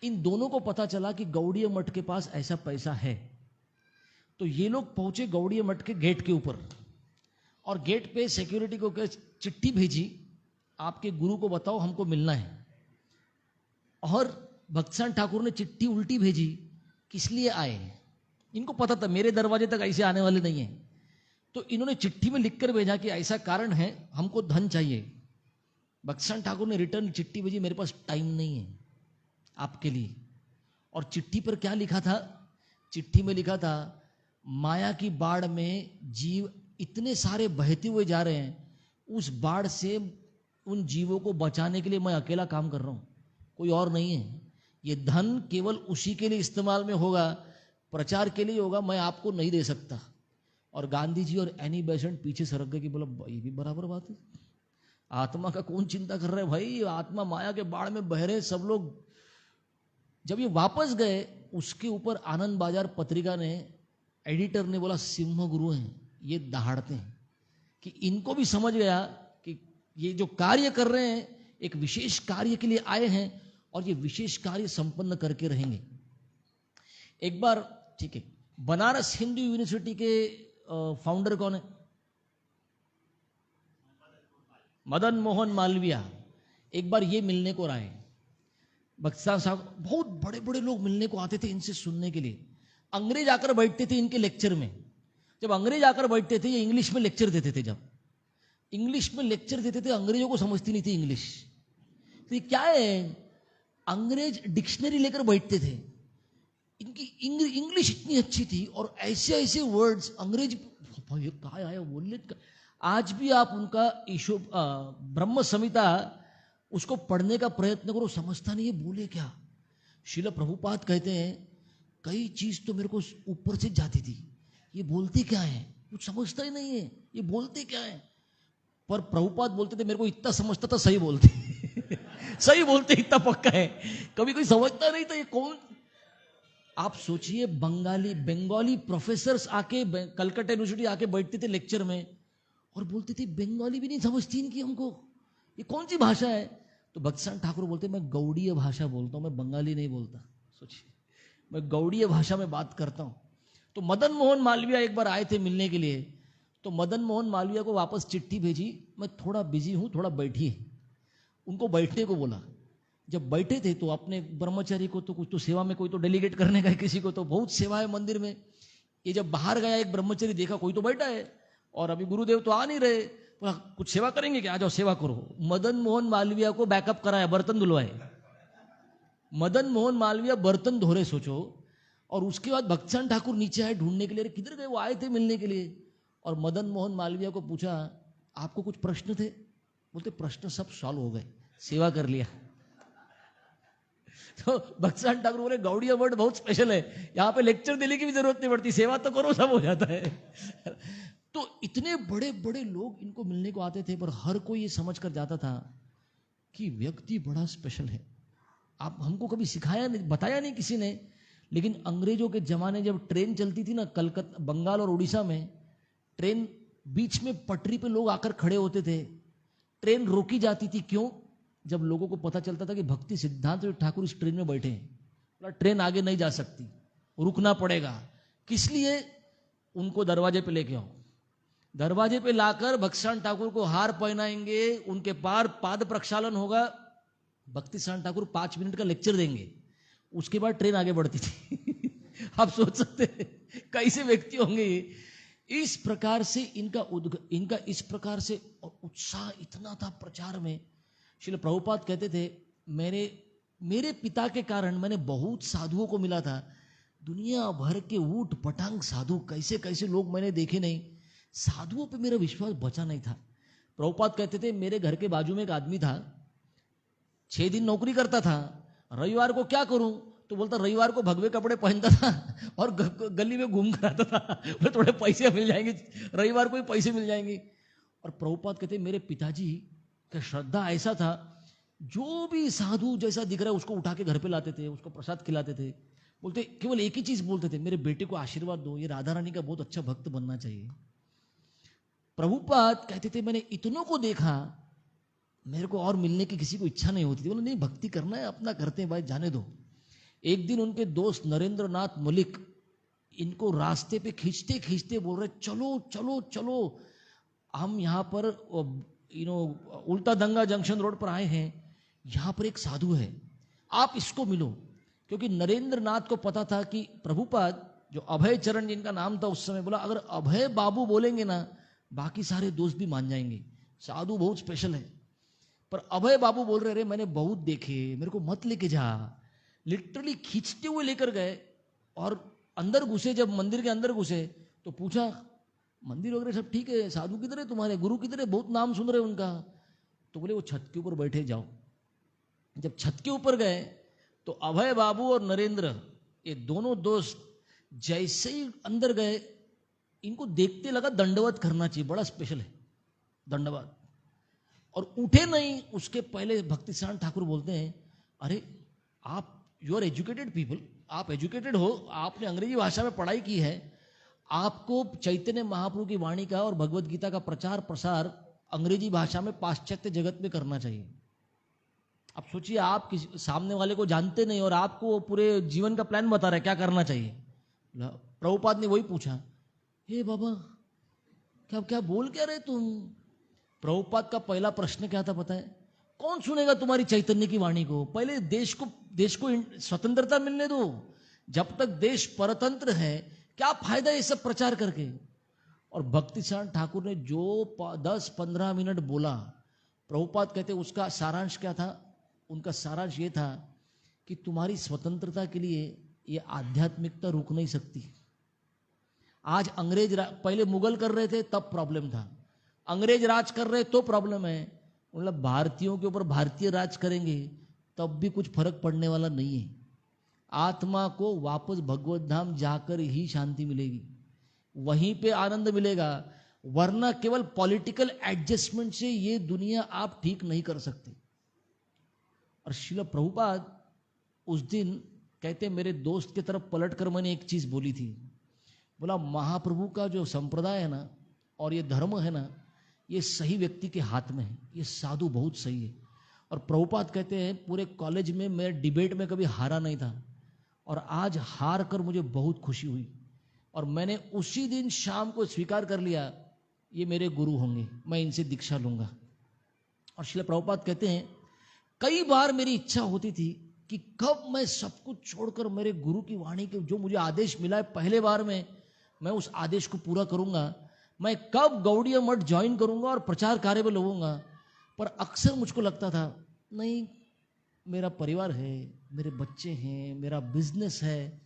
इन दोनों को पता चला कि गौड़ीय मठ के पास ऐसा पैसा है, तो ये लोग पहुंचे गौड़ीय मठ के गेट के ऊपर, और गेट पे सिक्योरिटी को चिट्ठी भेजी, आपके गुरु को बताओ हमको मिलना है। और भक्तसान ठाकुर ने चिट्ठी उल्टी भेजी, किस लिए आए? इनको पता था मेरे दरवाजे तक ऐसे आने वाले नहीं है, तो इन्होंने चिट्ठी में लिखकर भेजा कि ऐसा कारण है, हमको धन चाहिए। भक्तसान ठाकुर ने रिटर्न चिट्ठी भेजी, मेरे पास टाइम नहीं है आपके लिए। और चिट्ठी पर क्या लिखा था? चिट्ठी में लिखा था, माया की बाढ़ में जीव इतने सारे बहते हुए जा रहे हैं, उस बाढ़ से उन जीवों को बचाने के लिए मैं अकेला काम कर रहा हूं, कोई और नहीं है। ये धन केवल उसी के लिए इस्तेमाल में होगा, प्रचार के लिए होगा, मैं आपको नहीं दे सकता। और गांधी जी और एनी बेसेंट पीछे सरक गए कि बोला ये भी बराबर बात है, आत्मा का कौन चिंता कर रहा है भाई, आत्मा माया के बाढ़ में बह रहे सब लोग। जब ये वापस गए, उसके ऊपर आनंद बाजार पत्रिका ने, एडिटर ने बोला सिंह गुरु हैं, ये दहाड़ते हैं। कि इनको भी समझ गया कि ये जो कार्य कर रहे हैं एक विशेष कार्य के लिए आए हैं, और ये विशेष कार्य संपन्न करके रहेंगे। एक बार, ठीक है, बनारस हिंदू यूनिवर्सिटी के फाउंडर कौन है? मदन मोहन मालवीय। एक बार ये मिलने को आए भक्तसान साहब, बहुत बड़े बड़े लोग मिलने को आते थे इनसे सुनने के लिए। अंग्रेज आकर बैठते थे इनके लेक्चर में। जब अंग्रेज आकर बैठते थे, ये इंग्लिश में लेक्चर देते थे। जब इंग्लिश में लेक्चर देते थे, अंग्रेजों को समझती नहीं थी इंग्लिश। तो ये क्या है, अंग्रेज डिक्शनरी लेकर बैठते थे, इनकी इंग्लिश इतनी अच्छी थी, और ऐसे ऐसे वर्ड्स अंग्रेज कहा आया बोलने। आज भी आप उनका ईशो ब्रह्म संहिता उसको पढ़ने का प्रयत्न करो, समझता नहीं है बोले क्या। श्रील प्रभुपाद कहते हैं कई चीज तो मेरे को ऊपर से जाती थी, ये बोलते क्या है, कुछ समझता ही नहीं है, ये बोलते क्या है। पर प्रभुपाद बोलते थे मेरे को इतना समझता था, सही बोलते सही बोलते, इतना पक्का है, कभी कोई समझता नहीं था ये कौन। आप सोचिए, बंगाली प्रोफेसर्स आके कलकत्ता यूनिवर्सिटी आके बैठते थे लेक्चर में, और बोलते थे बंगाली भी नहीं समझती इनकी हमको, ये कौन सी भाषा है। तो भक्तसान ठाकुर बोलते मैं गौड़ीय भाषा बोलता हूं, मैं बंगाली नहीं बोलता। सोचिए, मैं गौड़ीय भाषा में बात करता हूं। तो मदन मोहन मालवीय एक बार आए थे मिलने के लिए, तो मदन मोहन मालवीय को वापस चिट्ठी भेजी, मैं थोड़ा बिजी हूं, थोड़ा बैठिए। उनको बैठने को बोला। जब बैठे थे तो अपने ब्रह्मचारी को तो कुछ तो सेवा में, कोई तो डेलीगेट करने का है, किसी को तो बहुत सेवा है मंदिर में। ये जब बाहर गया, एक ब्रह्मचारी देखा कोई तो बैठा है और अभी गुरुदेव तो आ नहीं रहे, बोला कुछ सेवा करेंगे क्या, आ जाओ सेवा करो। मदन मोहन मालवीय को बैकअप कराया, बर्तन धुलवाए। मदन मोहन मालवीय बर्तन धो रहे, सोचो। और उसके बाद भक्तसान ठाकुर नीचे आए ढूंढने के लिए, किधर गए, वो आए थे मिलने के लिए। और मदन मोहन मालवीय को पूछा आपको कुछ प्रश्न थे? बोलते प्रश्न सब सॉल्व हो गए, सेवा कर लिया। तो भक्तिसार ठाकुर बोले गौड़िया मठ बहुत स्पेशल है, यहाँ पे लेक्चर देने की भी जरूरत नहीं पड़ती, सेवा तो करो सब हो जाता है। तो इतने बड़े बड़े लोग इनको मिलने को आते थे, पर हर कोई ये समझ कर जाता था कि व्यक्ति बड़ा स्पेशल है। आप हमको कभी सिखाया नहीं, बताया नहीं किसी ने, लेकिन अंग्रेजों के जमाने जब ट्रेन चलती थी ना, कलकत्ता, बंगाल और उड़ीसा में, ट्रेन बीच में पटरी पे लोग आकर खड़े होते थे, ट्रेन रोकी जाती थी। क्यों? जब लोगों को पता चलता था कि भक्ति सिद्धांत ठाकुर इस ट्रेन में बैठे हैं, ट्रेन आगे नहीं जा सकती, रुकना पड़ेगा। किस लिए? उनको दरवाजे पे लेके आओ, दरवाजे पे लाकर भक्तिसार ठाकुर को हार पहनाएंगे, उनके पाद प्रक्षालन होगा, भक्तिसार ठाकुर 5 मिनट का लेक्चर देंगे, उसके बाद ट्रेन आगे बढ़ती थी। आप सोच सकते हैं कैसे व्यक्ति होंगे ये। इस प्रकार से इनका इस प्रकार से उत्साह इतना था प्रचार में। श्रील प्रभुपाद कहते थे, मेरे पिता के कारण मैंने बहुत साधुओं को मिला था, दुनिया भर के ऊट पटांग साधु, कैसे कैसे लोग मैंने देखे नहीं, साधुओं पे मेरा विश्वास बचा नहीं था। प्रभुपाद कहते थे, मेरे घर के बाजू में एक आदमी था, 6 दिन नौकरी करता था, रविवार को क्या करूं, तो बोलता रविवार को भगवे कपड़े पहनता था और गली में घूम कर आता था, थोड़े पैसे मिल जाएंगे, रविवार को ही पैसे मिल जाएंगे। और प्रभुपाद कहते मेरे पिताजी का श्रद्धा ऐसा था, जो भी साधु जैसा दिख रहा है उसको उठा के घर पे लाते थे, उसको प्रसाद खिलाते थे। बोलते केवल एक ही चीज बोलते थे, मेरे बेटे को आशीर्वाद दो, ये राधा रानी का बहुत अच्छा भक्त बनना चाहिए। प्रभुपाद कहते थे मैंने इतनों को देखा, मेरे को और मिलने की किसी को इच्छा नहीं होती थी। बोले नहीं, भक्ति करना है अपना करते हैं भाई, जाने दो। एक दिन उनके दोस्त नरेंद्र नाथ मलिक इनको रास्ते पे खींचते खींचते बोल रहे चलो चलो चलो, हम यहाँ पर उल्टा दंगा जंक्शन रोड पर आए हैं, यहाँ पर एक साधु है, आप इसको मिलो। क्योंकि नरेंद्र नाथ को पता था कि प्रभुपाद, जो अभय चरण जिनका नाम था उस समय, बोला अगर अभय बाबू बोलेंगे ना, बाकी सारे दोस्त भी मान जाएंगे, साधु बहुत स्पेशल है। पर अभय बाबू बोल रहे मैंने बहुत देखे, मेरे को मत लेके जा। लिटरली खींचते हुए लेकर गए और अंदर घुसे। जब मंदिर के अंदर घुसे तो पूछा, मंदिर वगैरह सब ठीक है, साधु किधर है तुम्हारे, गुरु किधर है, बहुत नाम सुन रहे उनका। तो बोले वो छत के ऊपर बैठे, जाओ। जब छत के ऊपर गए तो अभय बाबू और नरेंद्र, ये दोनों दोस्त जैसे ही अंदर गए, इनको देखते लगा दंडवत करना चाहिए, बड़ा स्पेशल है दंडवत, और उठे नहीं। उसके पहले भक्तिसार ठाकुर बोलते हैं, अरे आप, यू आर एजुकेटेड पीपल, आप एजुकेटेड हो, आपने अंग्रेजी भाषा में पढ़ाई की है, आपको चैतन्य महाप्रभु की वाणी का और भगवत गीता का प्रचार प्रसार अंग्रेजी भाषा में पाश्चात्य जगत में करना चाहिए। अब सोचिए, आप किसी सामने वाले को जानते नहीं और आपको पूरे जीवन का प्लान बता रहे क्या करना चाहिए। प्रभुपाद ने वही पूछा, हे बाबा क्या क्या बोल क्या रहे तुम। प्रभुपाद का पहला प्रश्न क्या था पता है? कौन सुनेगा तुम्हारी चैतन्य की वाणी को, पहले देश को स्वतंत्रता मिलने दो, जब तक देश परतंत्र है क्या फायदा ये सब प्रचार करके। और भक्तिसार ठाकुर ने जो 10-15 मिनट बोला, प्रभुपाद कहते उसका सारांश क्या था? उनका सारांश ये था कि तुम्हारी स्वतंत्रता के लिए ये आध्यात्मिकता रुक नहीं सकती। आज पहले मुगल कर रहे थे तब प्रॉब्लम था, अंग्रेज राज कर रहे तो प्रॉब्लम है, मतलब भारतीयों के ऊपर भारतीय राज करेंगे तब भी कुछ फर्क पड़ने वाला नहीं है। आत्मा को वापस भगवत धाम जाकर ही शांति मिलेगी, वहीं पे आनंद मिलेगा, वरना केवल पॉलिटिकल एडजस्टमेंट से ये दुनिया आप ठीक नहीं कर सकते। और श्रील प्रभुपाद उस दिन कहते मेरे दोस्त की तरफ पलट कर मैंने एक चीज बोली थी, बोला महाप्रभु का जो संप्रदाय है ना और ये धर्म है ना, ये सही व्यक्ति के हाथ में है, ये साधु बहुत सही है। और प्रभुपाद कहते हैं पूरे कॉलेज में मैं डिबेट में कभी हारा नहीं था, और आज हार कर मुझे बहुत खुशी हुई, और मैंने उसी दिन शाम को स्वीकार कर लिया ये मेरे गुरु होंगे, मैं इनसे दीक्षा लूंगा। और श्रील प्रभुपाद कहते हैं कई बार मेरी इच्छा होती थी कि कब मैं सब कुछ छोड़कर मेरे गुरु की वाणी के जो मुझे आदेश मिला है पहले बार में, मैं उस आदेश को पूरा करूंगा, मैं कब गौड़िया मठ ज्वाइन करूंगा और प्रचार कार्य में लगूंगा। पर अक्सर मुझको लगता था नहीं, मेरा परिवार है, मेरे बच्चे हैं, मेरा बिजनेस है।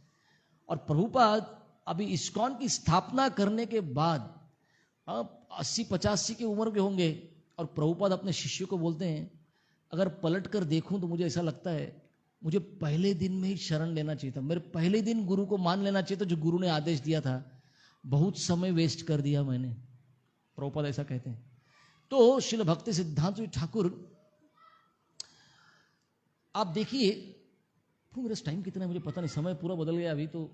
और प्रभुपाद अभी इस्कॉन की स्थापना करने के बाद अब 80-85 की उम्र के होंगे, और प्रभुपाद अपने शिष्यों को बोलते हैं अगर पलट कर देखूं तो मुझे ऐसा लगता है मुझे पहले दिन में ही शरण लेना चाहिए था, मेरे पहले दिन गुरु को मान लेना चाहिए था, जो गुरु ने आदेश दिया था। बहुत समय वेस्ट कर दिया मैंने, प्रभुपाद ऐसा कहते हैं। तो श्रील भक्ति सिद्धांत ठाकुर, आप देखिए, मेरा टाइम कितना है मुझे पता नहीं, समय पूरा बदल गया। अभी तो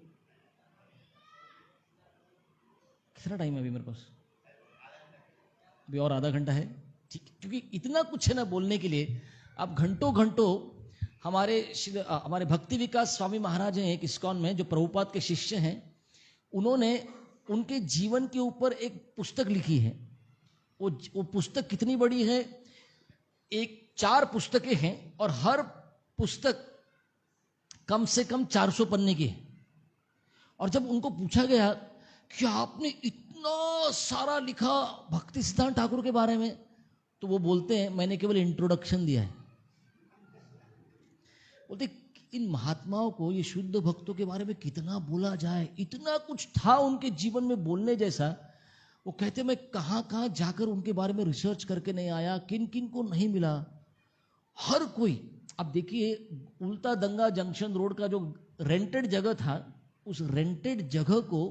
कितना टाइम है अभी मेरे पास? अभी और आधा घंटा है, ठीक। क्योंकि इतना कुछ है ना बोलने के लिए। आप घंटों घंटों हमारे भक्ति विकास स्वामी महाराज हैं एक इस्कॉन में, जो प्रभुपाद के शिष्य हैं। उन्होंने उनके जीवन के ऊपर एक पुस्तक लिखी है। वो पुस्तक कितनी बड़ी है? 4 पुस्तकें हैं और हर पुस्तक कम से कम 400 पन्ने की है। और जब उनको पूछा गया कि आपने इतना सारा लिखा भक्ति सिद्धांत ठाकुर के बारे में, तो वो बोलते हैं मैंने केवल इंट्रोडक्शन दिया है। बोलते इन महात्माओं को, ये शुद्ध भक्तों के बारे में कितना बोला जाए, इतना कुछ था उनके जीवन में बोलने जैसा। वो कहते मैं कहां कहां जाकर उनके बारे में रिसर्च करके नहीं आया, किन किन को नहीं मिला। हर कोई, अब देखिए उल्टा दंगा जंक्शन रोड का जो रेंटेड जगह था, उस रेंटेड जगह को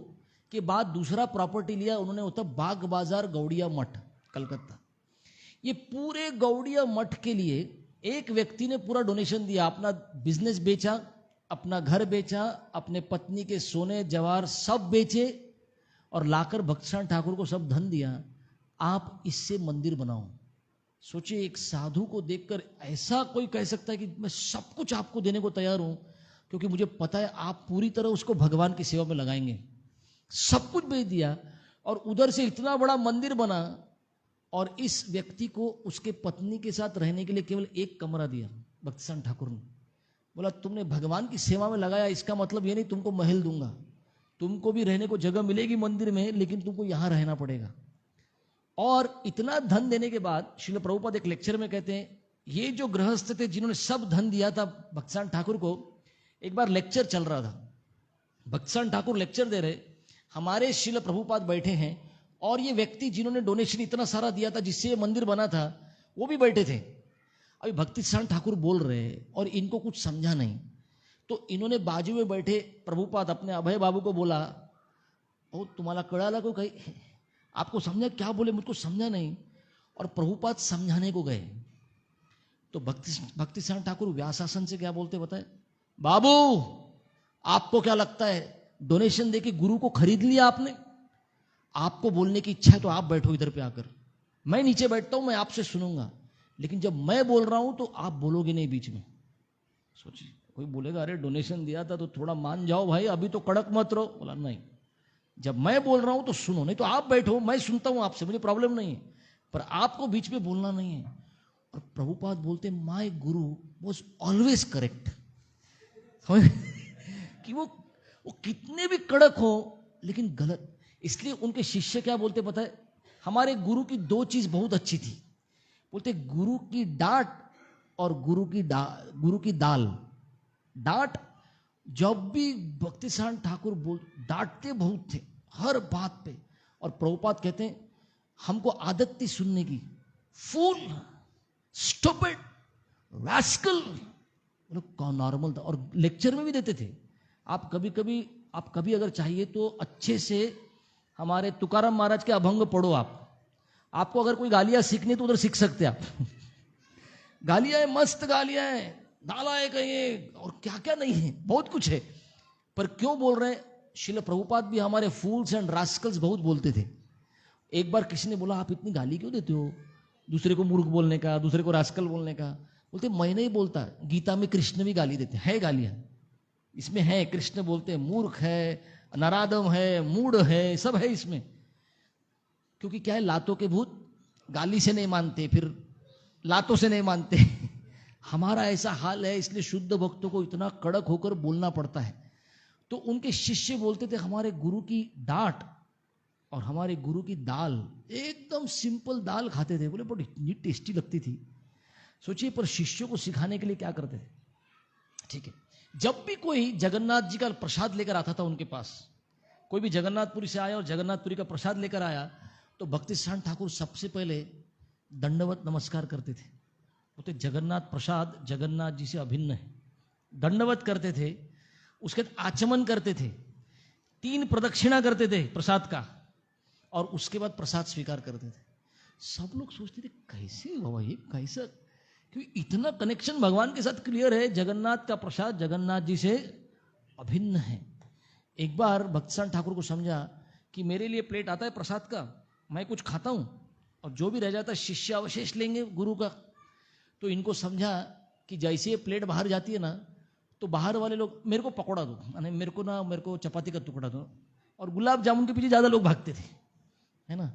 के बाद दूसरा प्रॉपर्टी लिया उन्होंने, होता बाग बाजार गौड़िया मठ, कलकत्ता। ये पूरे गौड़िया मठ के लिए एक व्यक्ति ने पूरा डोनेशन दिया, अपना बिजनेस बेचा, अपना घर बेचा, अपने पत्नी के सोने जवाहर सब बेचे और लाकर भक्तिसार ठाकुर को सब धन दिया, आप इससे मंदिर बनाओ। सोचिए, एक साधु को देखकर ऐसा कोई कह सकता है कि मैं सब कुछ आपको देने को तैयार हूं, क्योंकि मुझे पता है आप पूरी तरह उसको भगवान की सेवा में लगाएंगे। सब कुछ बेच दिया और उधर से इतना बड़ा मंदिर बना, और इस व्यक्ति को उसके पत्नी के साथ रहने के लिए केवल एक कमरा दिया भक्तिसार ठाकुर ने। बोला तुमने भगवान की सेवा में लगाया, इसका मतलब ये नहीं तुमको महल दूंगा, तुमको भी रहने को जगह मिलेगी मंदिर में, लेकिन तुमको यहां रहना पड़ेगा। और इतना धन देने के बाद श्रील प्रभुपाद एक लेक्चर में कहते हैं, ये जो गृहस्थ थे जिन्होंने सब धन दिया था भक्तिसार ठाकुर को, एक बार लेक्चर चल रहा था, भक्तिसार ठाकुर लेक्चर दे रहे, हमारे श्रील प्रभुपाद बैठे हैं, और ये व्यक्ति जिन्होंने डोनेशन इतना सारा दिया था जिससे ये मंदिर बना था, वो भी बैठे थे। अभी भक्तिसार ठाकुर बोल रहे और इनको कुछ समझा नहीं, तो इन्होंने बाजू में बैठे प्रभुपाद अपने अभय बाबू को बोला, ओ तुम्हाला कळाला को काही, आपको समझा क्या बोले, मुझको समझा नहीं। और प्रभुपाद समझाने को गए तो भक्तिसार ठाकुर व्यासासन से क्या बोलते बताए, बाबू आपको क्या लगता है डोनेशन देके गुरु को खरीद लिया आपने? आपको बोलने की इच्छा है तो आप बैठो इधर पे आकर, मैं नीचे बैठता हूं, मैं आपसे सुनूंगा, लेकिन जब मैं बोल रहा हूं तो आप बोलोगे नहीं बीच में। सोचिए, कोई बोलेगा अरे डोनेशन दिया था तो थोड़ा मान जाओ भाई, अभी तो कड़क मत रहो। बोला नहीं, जब मैं बोल रहा हूं तो सुनो, नहीं तो आप बैठो, मैं सुनता हूं आपसे, मुझे प्रॉब्लम नहीं है, पर आपको बीच में बोलना नहीं है। और प्रभुपाद बोलते my Guru was always correct. कि वो कितने भी कड़क हो लेकिन गलत। इसलिए उनके शिष्य क्या बोलते पता है, हमारे गुरु की 2 चीज बहुत अच्छी थी। बोलते गुरु की डांट और गुरु की दाल। डांट, जब भी भक्तिसार ठाकुर डांटते बहुत थे हर बात पे। और प्रभुपाद कहते हैं हमको आदत थी सुनने की, फूल, स्टूपिड, रास्कल, नॉर्मल था। और लेक्चर में भी देते थे। आप कभी अगर चाहिए तो अच्छे से हमारे तुकाराम महाराज के अभंग पढ़ो। आपको अगर कोई गालियां सीखनी तो उधर सीख सकते आप। गालियां मस्त गालियां हैं, नालायक है ये, और क्या क्या नहीं है, बहुत कुछ है। पर क्यों बोल रहे हैं, श्रील प्रभुपाद भी हमारे फूल्स एंड रास्कल्स बहुत बोलते थे। एक बार किसी ने बोला आप इतनी गाली क्यों देते हो, दूसरे को मूर्ख बोलने का, दूसरे को रास्कल बोलने का। बोलते मैं नहीं बोलता, गीता में कृष्ण भी गाली देते हैं, गालियां इसमें है। कृष्ण बोलते हैं मूर्ख है, नरादम है, मूढ़ है, सब है इसमें। क्योंकि क्या है, लातों के भूत गाली से नहीं मानते, फिर लातों से नहीं मानते। हमारा ऐसा हाल है, इसलिए शुद्ध भक्तों को इतना कड़क होकर बोलना पड़ता है। तो उनके शिष्य बोलते थे हमारे गुरु की डांट और हमारे गुरु की दाल, एकदम सिंपल दाल खाते थे। बोले बड़ी इतनी टेस्टी लगती थी। सोचिए, पर शिष्यों को सिखाने के लिए क्या करते थे। ठीक है, जब भी कोई जगन्नाथ जी का प्रसाद लेकर आता था उनके पास, कोई भी जगन्नाथपुरी से आया और जगन्नाथपुरी का प्रसाद लेकर आया, तो भक्तिसार ठाकुर सबसे पहले दंडवत नमस्कार करते थे। बोलते जगन्नाथ प्रसाद जगन्नाथ जी से अभिन्न है, दंडवत करते थे, उसके बाद आचमन करते थे, 3 प्रदक्षिणा करते थे प्रसाद का, और उसके बाद प्रसाद स्वीकार करते थे। सब लोग सोचते थे कैसे बाबा ये कैसा, क्योंकि इतना कनेक्शन भगवान के साथ क्लियर है। जगन्नाथ का प्रसाद जगन्नाथ जी से अभिन्न है। एक बार भक्तिसार ठाकुर को समझा कि मेरे लिए प्लेट आता है प्रसाद का, मैं कुछ खाता हूँ और जो भी रह जाता है शिष्य अवशेष लेंगे गुरु का। तो इनको समझा कि जैसे ये प्लेट बाहर जाती है ना, तो बाहर वाले लोग मेरे को पकौड़ा दो, यानी मेरे को चपाती का टुकड़ा दो, और गुलाब जामुन के पीछे ज़्यादा लोग भागते थे, है ना।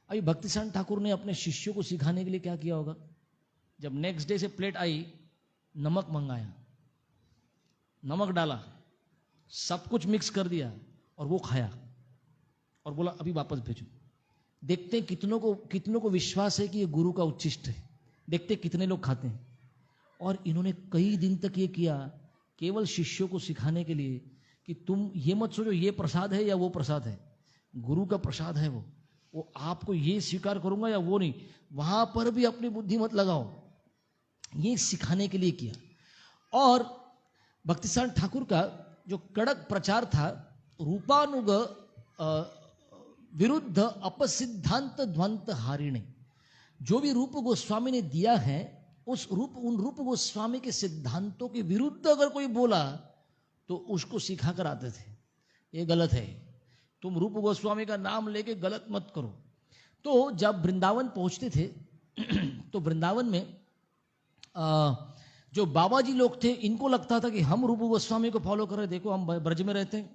अभी भक्तिसार ठाकुर ने अपने शिष्यों को सिखाने के लिए क्या किया होगा, जब नेक्स्ट डे से प्लेट आई, नमक मंगाया, नमक डाला, सब कुछ मिक्स कर दिया और वो खाया और बोला अभी वापस भेजो। देखते हैं कितनों को विश्वास है कि ये गुरु का उच्छिष्ट है, देखते हैं कितने लोग खाते हैं। और इन्होंने कई दिन तक ये किया केवल शिष्यों को सिखाने के लिए कि तुम ये मत सोचो ये प्रसाद है या वो प्रसाद है, गुरु का प्रसाद है वो आपको ये स्वीकार करूंगा या वो नहीं, वहां पर भी अपनी बुद्धि मत लगाओ, ये सिखाने के लिए किया। और भक्तिसार ठाकुर का जो कड़क प्रचार था, रूपानुग विरुद्ध अपसिद्धांत ध्वंत हारिणे, जो भी रूप गोस्वामी ने दिया है उन रूप गोस्वामी के सिद्धांतों के विरुद्ध अगर कोई बोला तो उसको सिखा कर आते थे, ये गलत है, तुम रूप गोस्वामी का नाम लेके गलत मत करो। तो जब वृंदावन पहुंचते थे तो वृंदावन में जो बाबा जी लोग थे, इनको लगता था कि हम रूप गोस्वामी को फॉलो कर रहे हैं, देखो हम ब्रज में रहते हैं,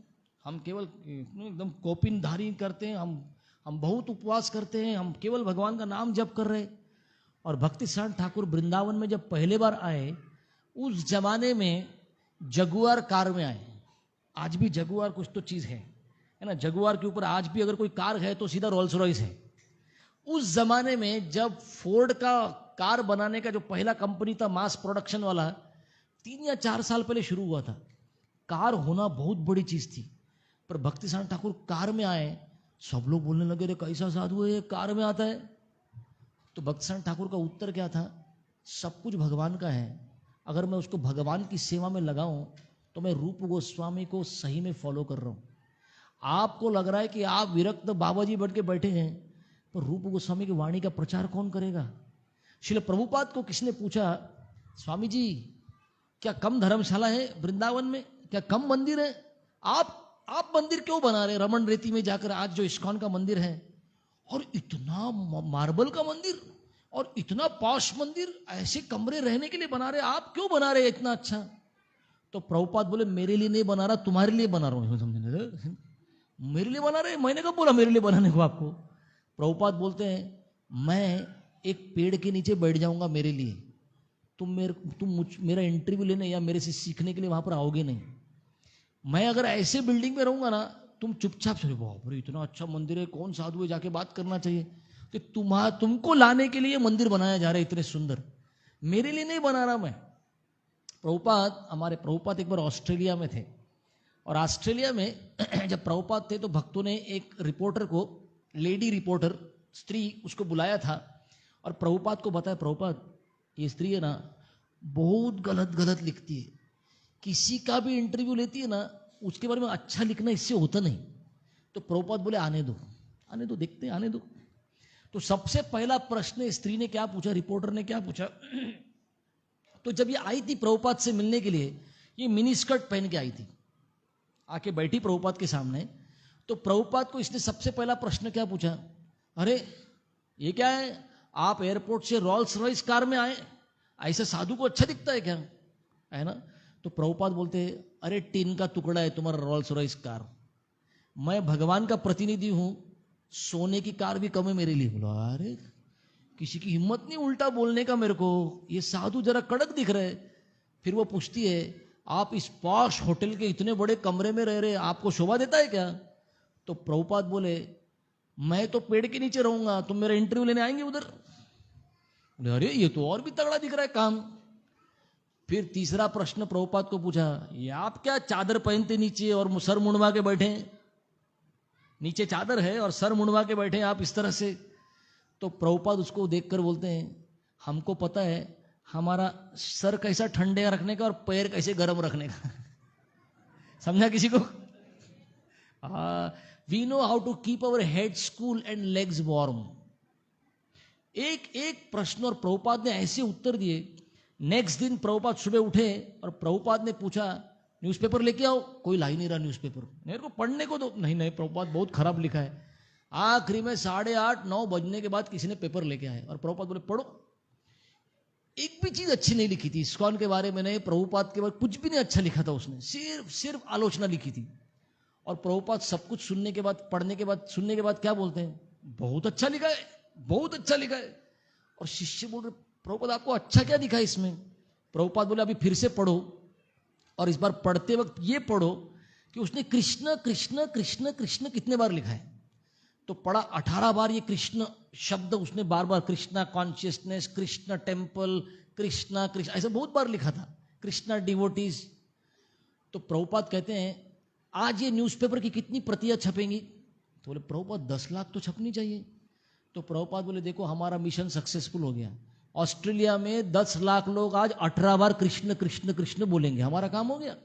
हम केवल एकदम कौपिन धारी करते हैं, हम बहुत उपवास करते हैं, हम केवल भगवान का नाम जप कर रहे हैं। और भक्तिसार ठाकुर वृंदावन में जब पहले बार आए, उस जमाने में जगुआर कार में आए। आज भी जगुआर कुछ तो चीज है ना, जगुआर के ऊपर आज भी अगर कोई कार है तो सीधा रोल्स रॉयस है। उस जमाने में जब फोर्ड का कार बनाने का जो पहला कंपनी था मास प्रोडक्शन वाला, 3 या 4 साल पहले शुरू हुआ था। कार होना बहुत बड़ी चीज थी, पर भक्तिसार ठाकुर कार में आए, सब लोग बोलने लगे रे कैसा साधु है ये कार में आता है। तो भक्तिसार ठाकुर का उत्तर क्या था, सब कुछ भगवान का है, अगर मैं उसको भगवान की सेवा में लगाऊं तो मैं रूप गोस्वामी को सही में फॉलो कर रहा हूं। आपको लग रहा है कि आप विरक्त बाबा जी बन के बैठे हैं, पर रूप गोस्वामी की वाणी का प्रचार कौन करेगा। श्रील प्रभुपाद को किसने पूछा, स्वामी जी क्या कम धर्मशाला है वृंदावन में, क्या कम मंदिर है, आप मंदिर क्यों बना रहे रमन रेती में जाकर, आज जो इस्कॉन का मंदिर है, और इतना मार्बल का मंदिर और इतना पॉश मंदिर, ऐसे कमरे रहने के लिए बना रहे, आप क्यों बना रहे इतना अच्छा। तो प्रभुपाद बोले मेरे लिए नहीं बना रहा, तुम्हारे लिए बना रहा हूं। समझे, मेरे लिए बना रहे, मैंने कब बोला मेरे लिए बनाने को आपको। प्रभुपाद बोलते हैं मैं एक पेड़ के नीचे बैठ जाऊंगा मेरे लिए, तुम मेरा इंटरव्यू लेने या मेरे से सीखने के लिए वहां पर आओगे नहीं। मैं अगर ऐसे बिल्डिंग में रहूंगा ना, तुम चुपचाप से बाप रे इतना अच्छा मंदिर है, कौन साधु है जाके बात करना चाहिए, कि तुमको लाने के लिए मंदिर बनाया जा रहा है इतने सुंदर, मेरे लिए नहीं बना रहा मैं। हमारे प्रभुपाद एक बार ऑस्ट्रेलिया में थे, और ऑस्ट्रेलिया में जब प्रभुपाद थे तो भक्तों ने एक रिपोर्टर को, लेडी रिपोर्टर स्त्री, उसको बुलाया था और प्रभुपाद को बताया, प्रभुपाद ये स्त्री है ना बहुत गलत गलत लिखती है, किसी का भी इंटरव्यू लेती है ना उसके बारे में अच्छा लिखना इससे होता नहीं। तो प्रभुपाद बोले आने दो देखते हैं, आने दो। तो सबसे पहला प्रश्न स्त्री ने क्या पूछा, रिपोर्टर ने क्या पूछा, तो जब ये आई थी प्रभुपाद से मिलने के लिए, ये मिनी स्कर्ट पहन के आई थी, आके बैठी प्रभुपाद के सामने। तो प्रभुपाद को इसने सबसे पहला प्रश्न क्या पूछा, अरे ये क्या है, आप एयरपोर्ट से रोल्स रॉयस कार में आए, ऐसा साधु को अच्छा दिखता है क्या, है ना। तो प्रभुपाद बोलते अरे टीन का टुकड़ा है तुम्हारा रोल्स रॉयस कार, मैं भगवान का प्रतिनिधि हूं, सोने की कार भी कम है मेरे लिए। बोला अरे किसी की हिम्मत नहीं उल्टा बोलने का मेरे को, ये साधु जरा कड़क दिख रहे। फिर वो पूछती है आप इस पॉश होटल के इतने बड़े कमरे में रह रहे, आपको शोभा देता है क्या। तो प्रभुपाद बोले मैं तो पेड़ के नीचे रहूंगा, तुम मेरा इंटरव्यू लेने आएंगे उधर। बोले अरे ये तो और भी तगड़ा दिख रहा है काम। फिर तीसरा प्रश्न प्रभुपाद को पूछा, ये आप क्या चादर पहनते नीचे और सर मुंडवा के बैठे, नीचे चादर है और सर मुंडवा के बैठे आप इस तरह से। तो प्रभुपाद उसको देखकर बोलते हैं हमको पता है हमारा सर कैसा ठंडे रखने का और पैर कैसे गर्म रखने का। समझा किसी को? We know how to keep our heads cool and legs warm. एक एक प्रश्न और प्रभुपाद ने ऐसे उत्तर दिए। नेक्स्ट दिन प्रभुपाद सुबह उठे और प्रभुपाद ने पूछा न्यूज़पेपर लेके आओ। कोई ला ही नहीं रहा न्यूज़पेपर, मेरे को पढ़ने को दो। नहीं नहीं प्रभुपाद बहुत खराब लिखा है। आखिरी में 8:30-9 बजने के बाद किसी ने पेपर लेके आए और प्रभुपाद बोले पढ़ो। एक भी चीज अच्छी नहीं लिखी थी इस्कॉन के बारे में, नहीं प्रभुपाद के बारे में कुछ भी नहीं अच्छा लिखा था उसने, सिर्फ आलोचना लिखी थी। और प्रभुपाद सब कुछ सुनने के बाद, पढ़ने के बाद, सुनने के बाद क्या बोलते हैं? बहुत अच्छा लिखा है, बहुत अच्छा लिखा है। और शिष्य बोल रहे प्रभुपाद आपको अच्छा क्या दिखा इसमें? प्रभुपाद बोले अभी फिर से पढ़ो और इस बार पढ़ते वक्त ये पढ़ो कि उसने कृष्ण कृष्ण कृष्ण कृष्ण कितने बार लिखा है। तो पढ़ा 18 बार ये कृष्ण शब्द उसने बार बार, कृष्णा कॉन्शियसनेस, कृष्ण टेम्पल, कृष्णा कृष्ण, ऐसा बहुत बार लिखा था, कृष्णा डिवोटीज। तो प्रभुपाद कहते हैं आज ये न्यूज़पेपर की कितनी प्रतियां छपेंगी? तो बोले प्रभुपाद 10 लाख तो छपनी चाहिए। तो प्रभुपाद बोले देखो हमारा मिशन सक्सेसफुल हो गया। ऑस्ट्रेलिया में 10 लाख लोग आज 18 बार कृष्ण कृष्ण कृष्ण बोलेंगे, हमारा काम हो गया।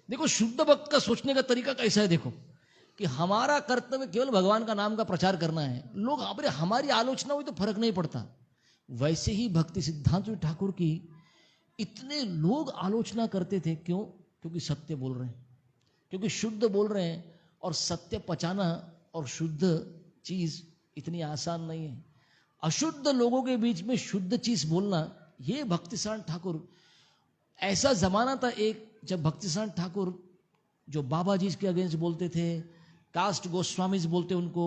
देखो शुद्ध भक्त का सोचने का तरीका कैसा है, देखो कि हमारा कर्तव्य केवल भगवान का नाम का प्रचार करना है। लोग हमारी आलोचना हुई तो फर्क नहीं पड़ता। वैसे ही भक्ति सिद्धांत ठाकुर की इतने लोग आलोचना करते थे, क्यों? क्योंकि सत्य बोल रहे हैं, क्योंकि शुद्ध बोल रहे हैं। और सत्य पचाना और शुद्ध चीज इतनी आसान नहीं है। अशुद्ध लोगों के बीच में शुद्ध चीज बोलना, ये भक्तिसार ठाकुर, ऐसा जमाना था एक जब भक्तिसार ठाकुर जो बाबा जी के अगेंस्ट बोलते थे, कास्ट गोस्वामीज बोलते उनको,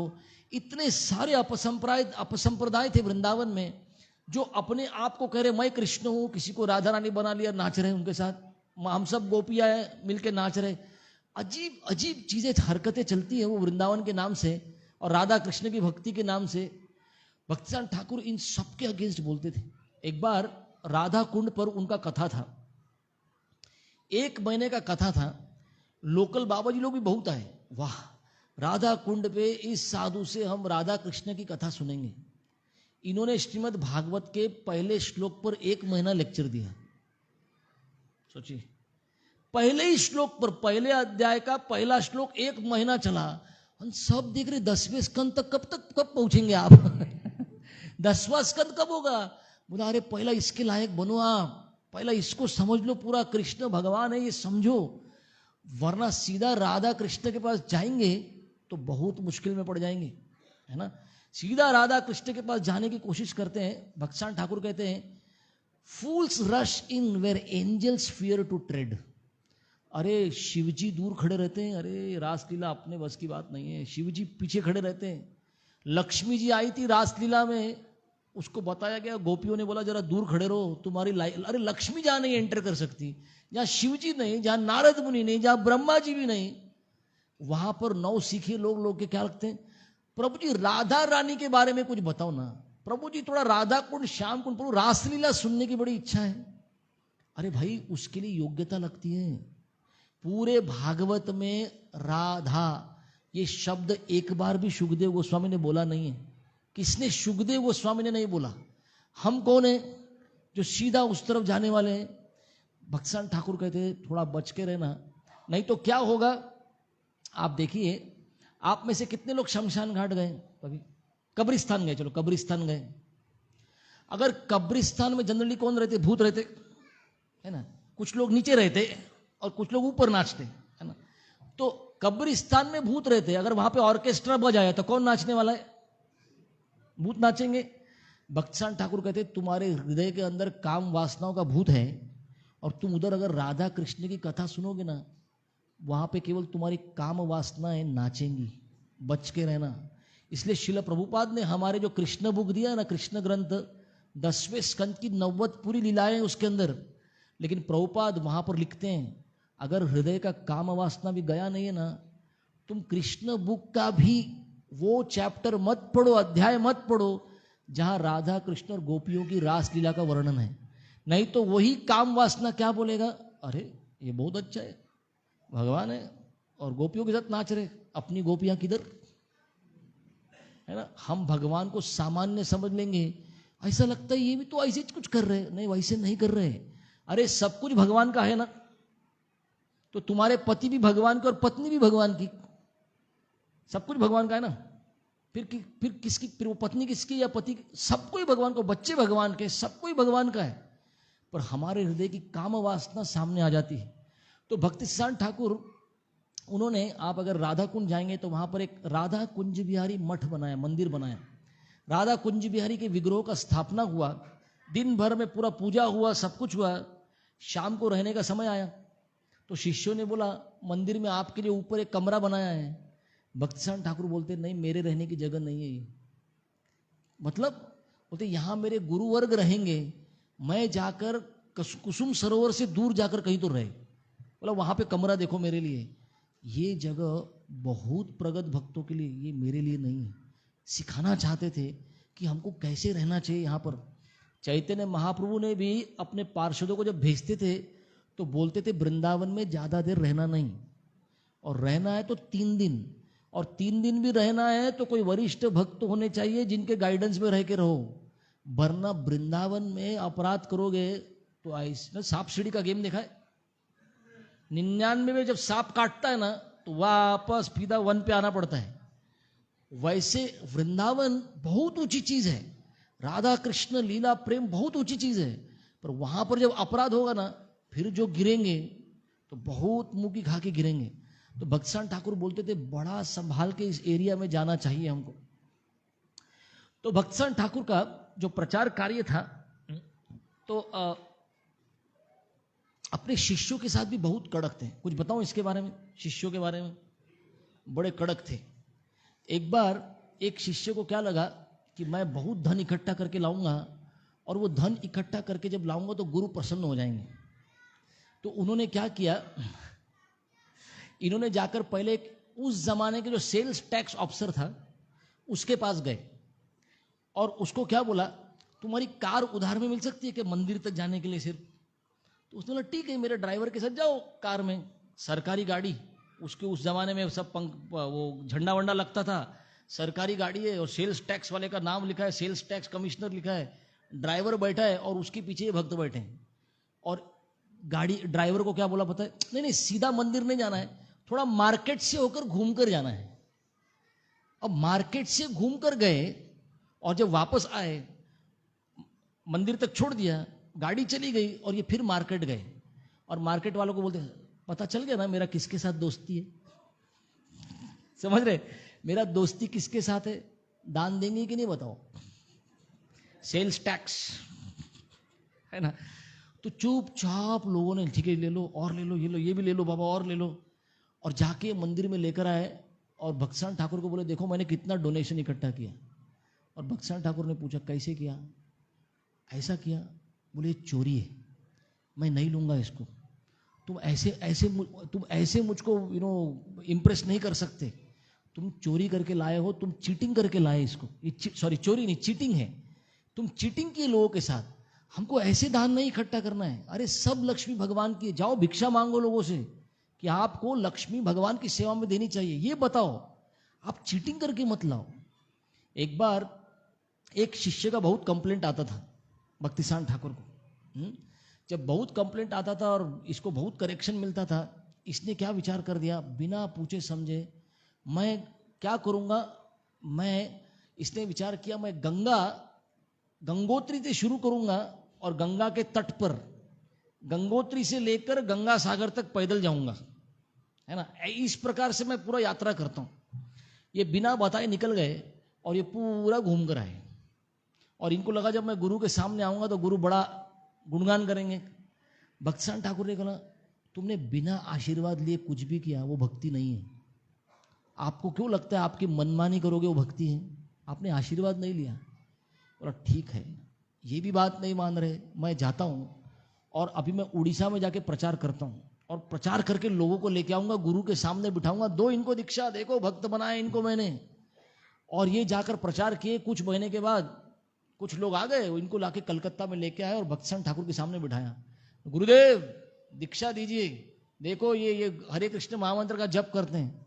इतने सारे अपसंप्रदाय थे वृंदावन में जो अपने आप को कह रहे मैं कृष्ण हूं, किसी को राधा रानी बना लिया, नाच रहे उनके साथ, हम सब गोपियां हैं मिलके नाच रहे। अजीब अजीब चीजें, हरकतें चलती है वो वृंदावन के नाम से और राधा कृष्ण की भक्ति के नाम से। भक्तिसार ठाकुर इन सबके अगेंस्ट बोलते थे। एक बार राधा कुंड पर उनका कथा था, 1 महीने का कथा था। लोकल बाबा जी लोग भी बहुत आए, वाह राधा कुंड पे इस साधु से हम राधा कृष्ण की कथा सुनेंगे। इन्होंने श्रीमद् भागवत के पहले श्लोक पर 1 महीना लेक्चर दिया। सोचिए, पहले ही श्लोक पर, पहले अध्याय का पहला श्लोक 1 महीना चला। हम सब देख रहे 10वें स्कंद तक कब पहुंचेंगे आप? 10वां स्कंद कब होगा? बोला अरे पहला इसके लायक बनो आप, पहला इसको समझ लो, पूरा कृष्ण भगवान है ये समझो, वरना सीधा राधा कृष्ण के पास जाएंगे तो बहुत मुश्किल में पड़ जाएंगे, है ना। सीधा राधा कृष्ण के पास जाने की कोशिश करते हैं। भक्तिसार ठाकुर कहते हैं fools rush in where angels fear to tread. अरे शिवजी दूर खड़े रहते हैं, अरे रासलीला अपने बस की बात नहीं है, शिवजी पीछे खड़े रहते हैं। लक्ष्मी जी आई थी रासलीला में, उसको बताया गया, गोपियों ने बोला जरा दूर खड़े रहो, तुम्हारी अरे लक्ष्मी जहां नहीं एंटर कर सकती, जहां शिवजी नहीं, जहां नारद मुनि नहीं, जहां ब्रह्मा जी भी नहीं, वहां पर 9 सीखे लोग के क्या लगते हैं, प्रभु जी राधा रानी के बारे में कुछ बताओ ना, प्रभु जी थोड़ा राधा कुंड श्याम कुंड, प्रभु रासलीला सुनने की बड़ी इच्छा है। अरे भाई उसके लिए योग्यता लगती है। पूरे भागवत में राधा ये शब्द एक बार भी सुखदेव गोस्वामी ने बोला नहीं है। किसने? सुखदेव गोस्वामी ने नहीं बोला। हम कौन है जो सीधा उस तरफ जाने वाले हैं? भक्तिसार ठाकुर कहते हैं थोड़ा बच के रहना, नहीं तो क्या होगा। आप देखिए, आप में से कितने लोग शमशान घाट गए कभी? कब्रिस्तान गए, चलो कब्रिस्तान गए। अगर कब्रिस्तान में जनरली कौन रहते? भूत रहते, है ना। कुछ लोग नीचे रहते और कुछ लोग ऊपर नाचते, है ना। तो कब्रिस्तान में भूत रहते, अगर वहां पे ऑर्केस्ट्रा बजाया तो कौन नाचने वाला है? भूत नाचेंगे। भक्तिसार ठाकुर कहते तुम्हारे हृदय के अंदर काम वासनाओं का भूत है और तुम उधर अगर राधा कृष्ण की कथा सुनोगे ना, वहां पे केवल तुम्हारी काम वासनाएं नाचेंगी, बच के रहना। इसलिए शिल प्रभुपाद ने हमारे जो कृष्ण बुक दिया ना, कृष्ण ग्रंथ, 10वें स्कंद की 90 पूरी लीलाएं उसके अंदर, लेकिन प्रभुपाद वहां पर लिखते हैं अगर हृदय का काम वासना भी गया नहीं है ना, तुम कृष्ण बुक का भी वो चैप्टर मत पढ़ो, अध्याय मत पढ़ो जहां राधा कृष्ण और गोपियों की रासलीला का वर्णन है। नहीं तो वही काम वासना क्या बोलेगा, अरे ये बहुत अच्छा है, भगवान है और गोपियों के साथ नाच रहे, अपनी गोपियां किधर, है ना। हम भगवान को सामान्य समझ लेंगे ऐसा लगता है ये भी तो ऐसे कुछ कर रहे हैं, नहीं वैसे नहीं कर रहे। अरे सब कुछ भगवान का है ना, तो तुम्हारे पति भी भगवान के और पत्नी भी भगवान की, सब कुछ भगवान का है ना। फिर किसकी, फिर वो पत्नी किसकी या पति, सबको ही भगवान को, बच्चे भगवान के, सबको ही भगवान का है। पर हमारे हृदय की काम वासना सामने आ जाती है। तो भक्ति सिद्धांत ठाकुर, उन्होंने, आप अगर राधा कुंज जाएंगे तो वहां पर एक राधा कुंज बिहारी मठ बनाया, मंदिर बनाया। राधा कुंज बिहारी के विग्रह का स्थापना हुआ, दिन भर में पूरा पूजा हुआ, सब कुछ हुआ। शाम को रहने का समय आया तो शिष्यों ने बोला मंदिर में आपके लिए ऊपर एक कमरा बनाया है। भक्ति सिद्धांत ठाकुर बोलते नहीं, मेरे रहने की जगह नहीं है ये। मतलब बोलते यहाँ मेरे गुरुवर्ग रहेंगे, मैं जाकर कुसुम सरोवर से दूर जाकर कहीं तो रहे। बोला वहां पे कमरा देखो मेरे लिए, ये जगह बहुत प्रगत भक्तों के लिए, ये मेरे लिए नहीं है। सिखाना चाहते थे कि हमको कैसे रहना चाहिए यहाँ पर। चैतन्य महाप्रभु ने भी अपने पार्षदों को जब भेजते थे तो बोलते थे वृंदावन में ज्यादा देर रहना नहीं, और रहना है तो 3 दिन, और 3 दिन भी रहना है तो कोई वरिष्ठ भक्त होने चाहिए जिनके गाइडेंस में रह के रहो, वरना वृंदावन में अपराध करोगे तो ऐसे। सांप सीढ़ी का गेम देखा है, 99 में जब सांप काटता है ना तो वापस सीधा 1 पे आना पड़ता है। वैसे वृंदावन बहुत ऊंची चीज है, राधा कृष्ण लीला प्रेम बहुत ऊंची चीज है, पर वहां पर जब अपराध होगा ना फिर जो गिरेंगे तो बहुत मुंह की खा के गिरेंगे। तो भक्ति सिद्धांत ठाकुर बोलते थे बड़ा संभाल के इस एरिया में जाना चाहिए हमको। तो भक्ति सिद्धांत ठाकुर का जो प्रचार कार्य था, तो अपने शिष्यों के साथ भी बहुत कड़क थे। कुछ बताऊं इसके बारे में, शिष्यों के बारे में बड़े कड़क थे। एक बार एक शिष्य को क्या लगा कि मैं बहुत धन इकट्ठा करके लाऊंगा, और वो धन इकट्ठा करके जब लाऊंगा तो गुरु प्रसन्न हो जाएंगे। तो उन्होंने क्या किया, इन्होंने जाकर पहले उस जमाने के जो सेल्स टैक्स ऑफिसर था उसके पास गए, और उसको क्या बोला, तुम्हारी कार उधार में मिल सकती है क्या मंदिर तक जाने के लिए सिर्फ। तो उसने बोला ठीक है, मेरे ड्राइवर के साथ जाओ कार में, सरकारी गाड़ी, उसके उस जमाने में सब वो झंडा वंडा लगता था, सरकारी गाड़ी है और सेल्स टैक्स वाले का नाम लिखा है, सेल्स टैक्स कमिश्नर लिखा है, ड्राइवर बैठा है और उसके पीछे ये भक्त बैठे हैं। और गाड़ी, ड्राइवर को क्या बोला पता है, नहीं नहीं सीधा मंदिर नहीं जाना है, थोड़ा मार्केट से होकर घूमकर जाना है। अब मार्केट से घूमकर गए और जब वापस आए, मंदिर तक छोड़ दिया, गाड़ी चली गई और ये फिर मार्केट गए, और मार्केट वालों को बोलते पता चल गया ना मेरा किसके साथ दोस्ती है, समझ रहे, मेरा दोस्ती किसके साथ है, दान देंगे कि नहीं बताओ, सेल्स टैक्स है ना। तो चुपचाप लोगों ने ठीक है ले लो और ले लो, ये लो, ये भी ले लो बाबा और ले लो, और जाके मंदिर में लेकर आए और भक्ति सिद्धांत ठाकुर को बोले देखो मैंने कितना डोनेशन इकट्ठा किया। और भक्ति सिद्धांत ठाकुर ने पूछा कैसे किया, ऐसा किया, बोले चोरी है, मैं नहीं लूंगा इसको, तुम ऐसे मुझको इम्प्रेस नहीं कर सकते, तुम चोरी करके लाए हो, तुम चीटिंग करके लाए इसको, ये सॉरी चोरी नहीं चीटिंग है, तुम चीटिंग किए लोगों के साथ, हमको ऐसे दान नहीं इकट्ठा करना है। अरे सब लक्ष्मी भगवान की, जाओ भिक्षा मांगो लोगों से कि आपको लक्ष्मी भगवान की सेवा में देनी चाहिए, ये बताओ, आप चीटिंग करके मत लाओ। एक बार एक शिष्य का बहुत कंप्लेंट आता था भक्ति सिद्धांत ठाकुर को, जब बहुत कंप्लेंट आता था और इसको बहुत करेक्शन मिलता था, इसने क्या विचार कर दिया, बिना पूछे समझे मैं क्या करूंगा, इसने विचार किया मैं गंगोत्री से शुरू करूंगा और गंगा के तट पर, गंगोत्री से लेकर गंगा सागर तक पैदल जाऊंगा, है ना, इस प्रकार से मैं पूरा यात्रा करता हूं। ये बिना बताए निकल गए और ये पूरा घूम कर आए, और इनको लगा जब मैं गुरु के सामने आऊंगा तो गुरु बड़ा गुणगान करेंगे। भक्ति सिद्धांत ठाकुर ने कहा तुमने बिना आशीर्वाद लिए कुछ भी किया वो भक्ति नहीं है, आपको क्यों लगता है आपकी मनमानी करोगे वो भक्ति है, आपने आशीर्वाद नहीं लिया। बोला ठीक है, ये भी बात नहीं मान रहे, मैं जाता हूं और अभी मैं उड़ीसा में जाके प्रचार करता हूं, और प्रचार करके लोगों को लेके आऊंगा, गुरु के सामने बिठाऊंगा, दो इनको दीक्षा, देखो भक्त बनाया इनको मैंने। और ये जाकर प्रचार किए, कुछ महीने के बाद कुछ लोग आ गए, इनको लाके कलकत्ता में लेके आए और भक्ति सिद्धांत ठाकुर के सामने बिठाया, गुरुदेव दीक्षा दीजिए, देखो ये हरे कृष्ण महामंत्र का जप करते हैं।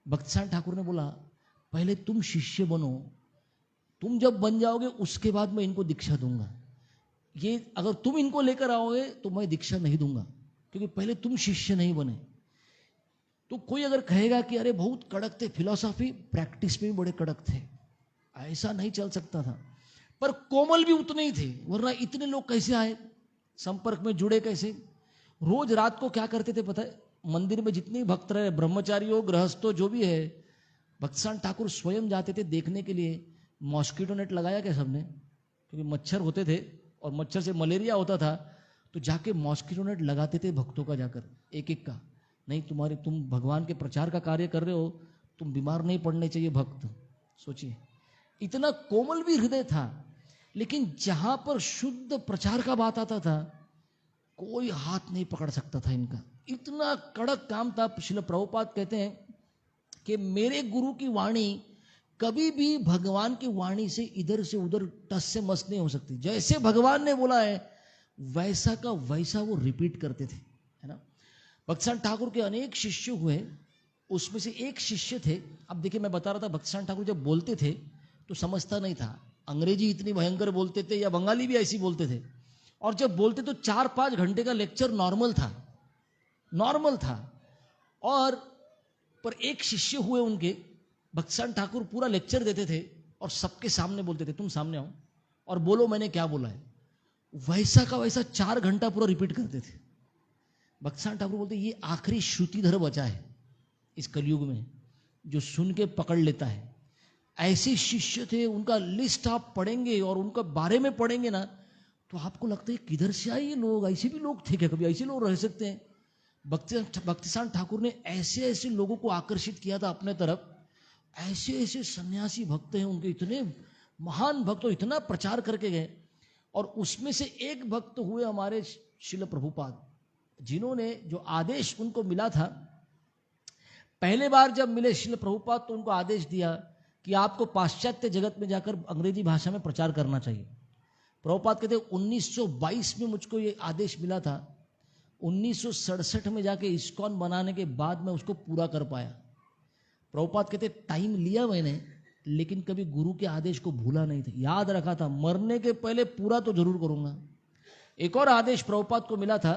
भक्ति सिद्धांत ठाकुर ने बोला पहले तुम शिष्य बनो, तुम जब बन जाओगे उसके बाद मैं इनको दीक्षा दूंगा, ये अगर तुम इनको लेकर आओगे तो मैं दीक्षा नहीं दूंगा, क्योंकि पहले तुम शिष्य नहीं बने। तो कोई अगर कहेगा कि अरे बहुत कड़क थे, फिलॉसफी प्रैक्टिस में भी बड़े कड़क थे, ऐसा नहीं चल सकता था। पर कोमल भी उतने ही थे, वरना इतने लोग कैसे आए, संपर्क में जुड़े कैसे? रोज रात को क्या करते थे पता है? मंदिर में जितने भक्त रहे, ब्रह्मचारी हो, गृहस्थो, जो भी है, भक्तसान ठाकुर स्वयं जाते थे देखने के लिए। मॉस्किटो नेट लगाया क्या सबने? क्योंकि मच्छर होते थे और मच्छर से मलेरिया होता था, तो जाके मॉस्किटो नेट लगाते थे भक्तों का, जाकर एक एक का। नहीं, तुम भगवान के प्रचार का कार्य कर रहे हो, तुम बीमार नहीं पड़ने चाहिए भक्त। सोचिए, इतना कोमल भी हृदय था। लेकिन जहां पर शुद्ध प्रचार का बात आता था, कोई हाथ नहीं पकड़ सकता था इनका, इतना कड़क काम था। श्रील प्रभुपाद कहते हैं कि मेरे गुरु की वाणी कभी भी भगवान की वाणी से इधर से उधर टस से मस नहीं हो सकती। जैसे भगवान ने बोला है वैसा का वैसा वो रिपीट करते थे, है ना। भक्तसान ठाकुर के अनेक शिष्य हुए, उसमें से एक शिष्य थे। अब देखिए, मैं बता रहा था भक्तसान ठाकुर जब बोलते थे तो समझता नहीं था, अंग्रेजी इतनी भयंकर बोलते थे या बंगाली भी ऐसी बोलते थे। और जब बोलते तो 4-5 घंटे का लेक्चर नॉर्मल था। और पर एक शिष्य हुए उनके, भक्तसान ठाकुर पूरा लेक्चर देते थे और सबके सामने बोलते थे, तुम सामने आओ और बोलो मैंने क्या बोला है। वैसा का वैसा 4 घंटा पूरा रिपीट करते थे। भक्तसान ठाकुर बोलते ये आखिरी श्रुतिधर बचा है इस कलयुग में, जो सुन के पकड़ लेता है। ऐसे शिष्य थे, उनका लिस्ट आप पढ़ेंगे और उनका बारे में पढ़ेंगे ना, तो आपको लगता है किधर से आए ये लोग, ऐसे भी लोग थे क्या? कभी ऐसे लोग रह सकते हैं? भक्तिसान ठाकुर ने ऐसे ऐसे लोगों को आकर्षित किया था अपने तरफ। ऐसे ऐसे सन्यासी भक्त हैं उनके, इतने महान भक्त, इतना प्रचार करके गए। और उसमें से एक भक्त हुए हमारे श्रील प्रभुपाद, जिन्होंने जो आदेश उनको मिला था, पहले बार जब मिले श्रील प्रभुपाद तो उनको आदेश दिया कि आपको पाश्चात्य जगत में जाकर अंग्रेजी भाषा में प्रचार करना चाहिए। प्रभुपाद कहते 1922 में मुझको ये आदेश मिला था, 1967 में जाके इस्कॉन बनाने के बाद मैं उसको पूरा कर पाया। प्रभुपाद कहते टाइम लिया मैंने, लेकिन कभी गुरु के आदेश को भूला नहीं था, याद रखा था, मरने के पहले पूरा तो जरूर करूंगा। एक और आदेश प्रभुपाद को मिला था।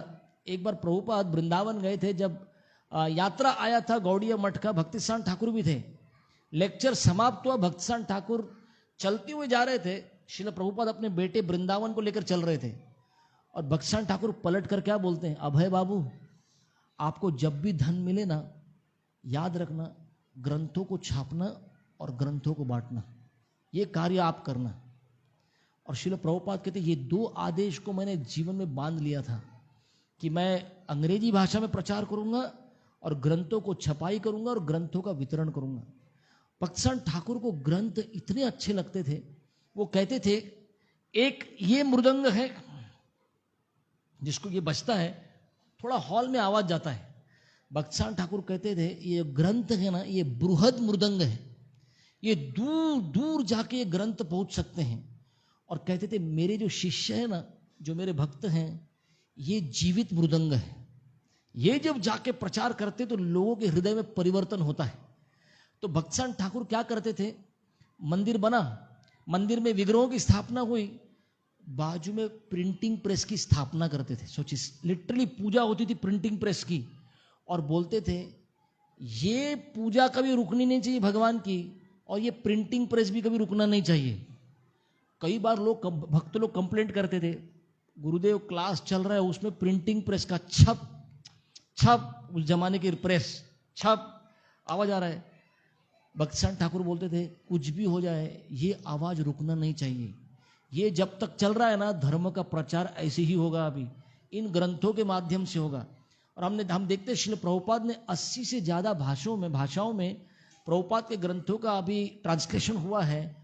एक बार प्रभुपाद वृंदावन गए थे, जब यात्रा आया था गौड़ीय मठ का, भक्तिसान ठाकुर भी थे। लेक्चर समाप्त हुआ, भक्तिसान ठाकुर चलते हुए जा रहे थे, श्रील प्रभुपाद अपने बेटे वृंदावन को लेकर चल रहे थे। और भक्तिसान ठाकुर पलट कर क्या बोलते हैं, अभय बाबू, आपको जब भी धन मिले ना, याद रखना ग्रंथों को छापना और ग्रंथों को बांटना, ये कार्य आप करना। और श्रील प्रभुपाद कहते ये 2 आदेश को मैंने जीवन में बांध लिया था कि मैं अंग्रेजी भाषा में प्रचार करूंगा और ग्रंथों को छपाई करूंगा और ग्रंथों का वितरण करूंगा। भक्तसान ठाकुर को ग्रंथ इतने अच्छे लगते थे, वो कहते थे एक ये मृदंग है जिसको ये बजता है, थोड़ा हॉल में आवाज जाता है। भक्तसान ठाकुर कहते थे ये ग्रंथ है ना, ये बृहद मृदंग है, ये दूर दूर जाके ये ग्रंथ पहुंच सकते हैं। और कहते थे मेरे जो शिष्य है ना, जो मेरे भक्त हैं, ये जीवित मृदंग है, ये जब जाके प्रचार करते तो लोगों के हृदय में परिवर्तन होता है। तो भक्तसान ठाकुर क्या करते थे, मंदिर बना, मंदिर में विग्रहों की स्थापना हुई, बाजू में प्रिंटिंग प्रेस की स्थापना करते थे। सोचिए, लिटरली पूजा होती थी प्रिंटिंग प्रेस की, और बोलते थे ये पूजा कभी रुकनी नहीं चाहिए भगवान की, और ये प्रिंटिंग प्रेस भी कभी रुकना नहीं चाहिए। कई बार लोग, भक्त लोग कंप्लेंट करते थे, गुरुदेव क्लास चल रहा है उसमें प्रिंटिंग प्रेस का छप छप, उस जमाने की प्रेस, छप आवाज आ रहा है। भक्तसान ठाकुर बोलते थे कुछ भी हो जाए ये आवाज रुकना नहीं चाहिए, ये जब तक चल रहा है ना, धर्म का प्रचार ऐसे ही होगा, अभी इन ग्रंथों के माध्यम से होगा। और हम देखते हैं श्रील प्रभुपाद ने 80 से ज्यादा भाषाओं में प्रभुपाद के ग्रंथों का अभी ट्रांसलेशन हुआ है।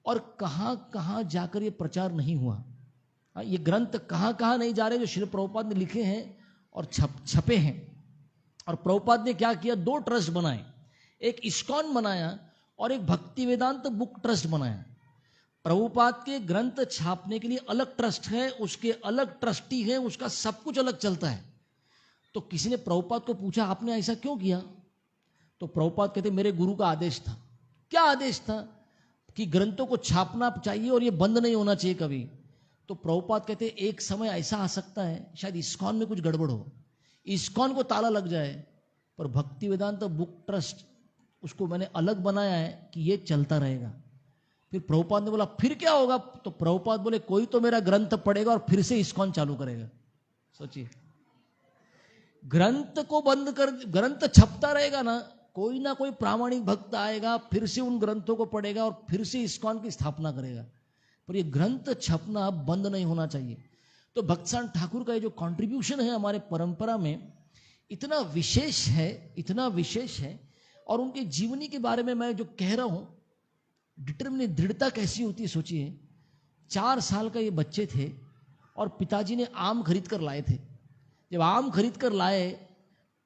और कहाँ कहाँ जाकर ये प्रचार नहीं हुआ, ये ग्रंथ कहाँ कहाँ नहीं जा रहे जो श्रील प्रभुपाद ने लिखे हैं और छपे हैं। और प्रभुपाद ने क्या किया, 2 ट्रस्ट बनाए, एक इस्कॉन बनाया और एक भक्ति वेदांत बुक ट्रस्ट बनाया। प्रभुपाद के ग्रंथ छापने के लिए अलग ट्रस्ट है, उसके अलग ट्रस्टी है, उसका सब कुछ अलग चलता है। तो किसी ने प्रभुपाद को पूछा आपने ऐसा क्यों किया, तो प्रभुपाद कहते मेरे गुरु का आदेश था। क्या आदेश था? कि ग्रंथों को छापना चाहिए और ये बंद नहीं होना चाहिए कभी। तो प्रभुपाद कहते हैं एक समय ऐसा आ सकता है शायद इस्कॉन में कुछ गड़बड़ हो, इस्कॉन को ताला लग जाए, पर भक्ति वेदांत बुक ट्रस्ट उसको मैंने अलग बनाया है कि ये चलता रहेगा। फिर प्रभुपाद ने बोला फिर क्या होगा, तो प्रभुपाद बोले कोई तो मेरा ग्रंथ पढ़ेगा और फिर से इस्कॉन चालू करेगा। सोचिए, ग्रंथ को बंद कर, ग्रंथ छपता रहेगा ना, कोई ना कोई प्रामाणिक भक्त आएगा, फिर से उन ग्रंथों को पढ़ेगा और फिर से इस्कॉन की स्थापना करेगा। पर ये ग्रंथ छपना बंद नहीं होना चाहिए। तो भक्तसाण ठाकुर का ये जो कंट्रीब्यूशन है हमारे परंपरा में इतना विशेष है, इतना विशेष है। और उनके जीवनी के बारे में मैं जो कह रहा हूं, डिटर्मिनेट दृढ़ता कैसी होती है सोचिए। 4 साल का ये बच्चे थे और पिताजी ने आम खरीद कर लाए थे। जब आम खरीद कर लाए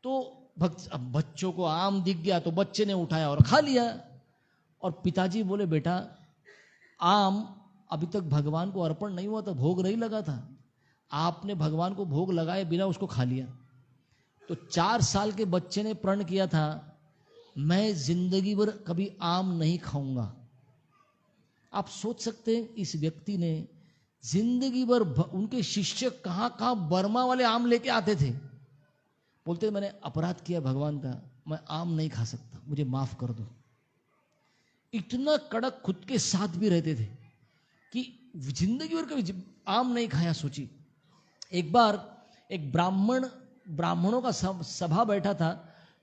तो अब बच्चों को आम दिख गया तो बच्चे ने उठाया और खा लिया। और पिताजी बोले बेटा आम अभी तक भगवान को अर्पण नहीं हुआ था, भोग नहीं लगा था, आपने भगवान को भोग लगाए बिना उसको खा लिया। तो 4 साल के बच्चे ने प्रण किया था मैं जिंदगी भर कभी आम नहीं खाऊंगा। आप सोच सकते हैं इस व्यक्ति ने जिंदगी भर, उनके शिष्य कहां कहां बर्मा वाले आम लेके आते थे, बोलते मैंने अपराध किया भगवान का, मैं आम नहीं खा सकता, मुझे माफ कर दो। इतना कड़क खुद के साथ भी रहते थे कि जिंदगी भर कभी आम नहीं खाया। सोची, एक बार एक ब्राह्मणों का सभा बैठा था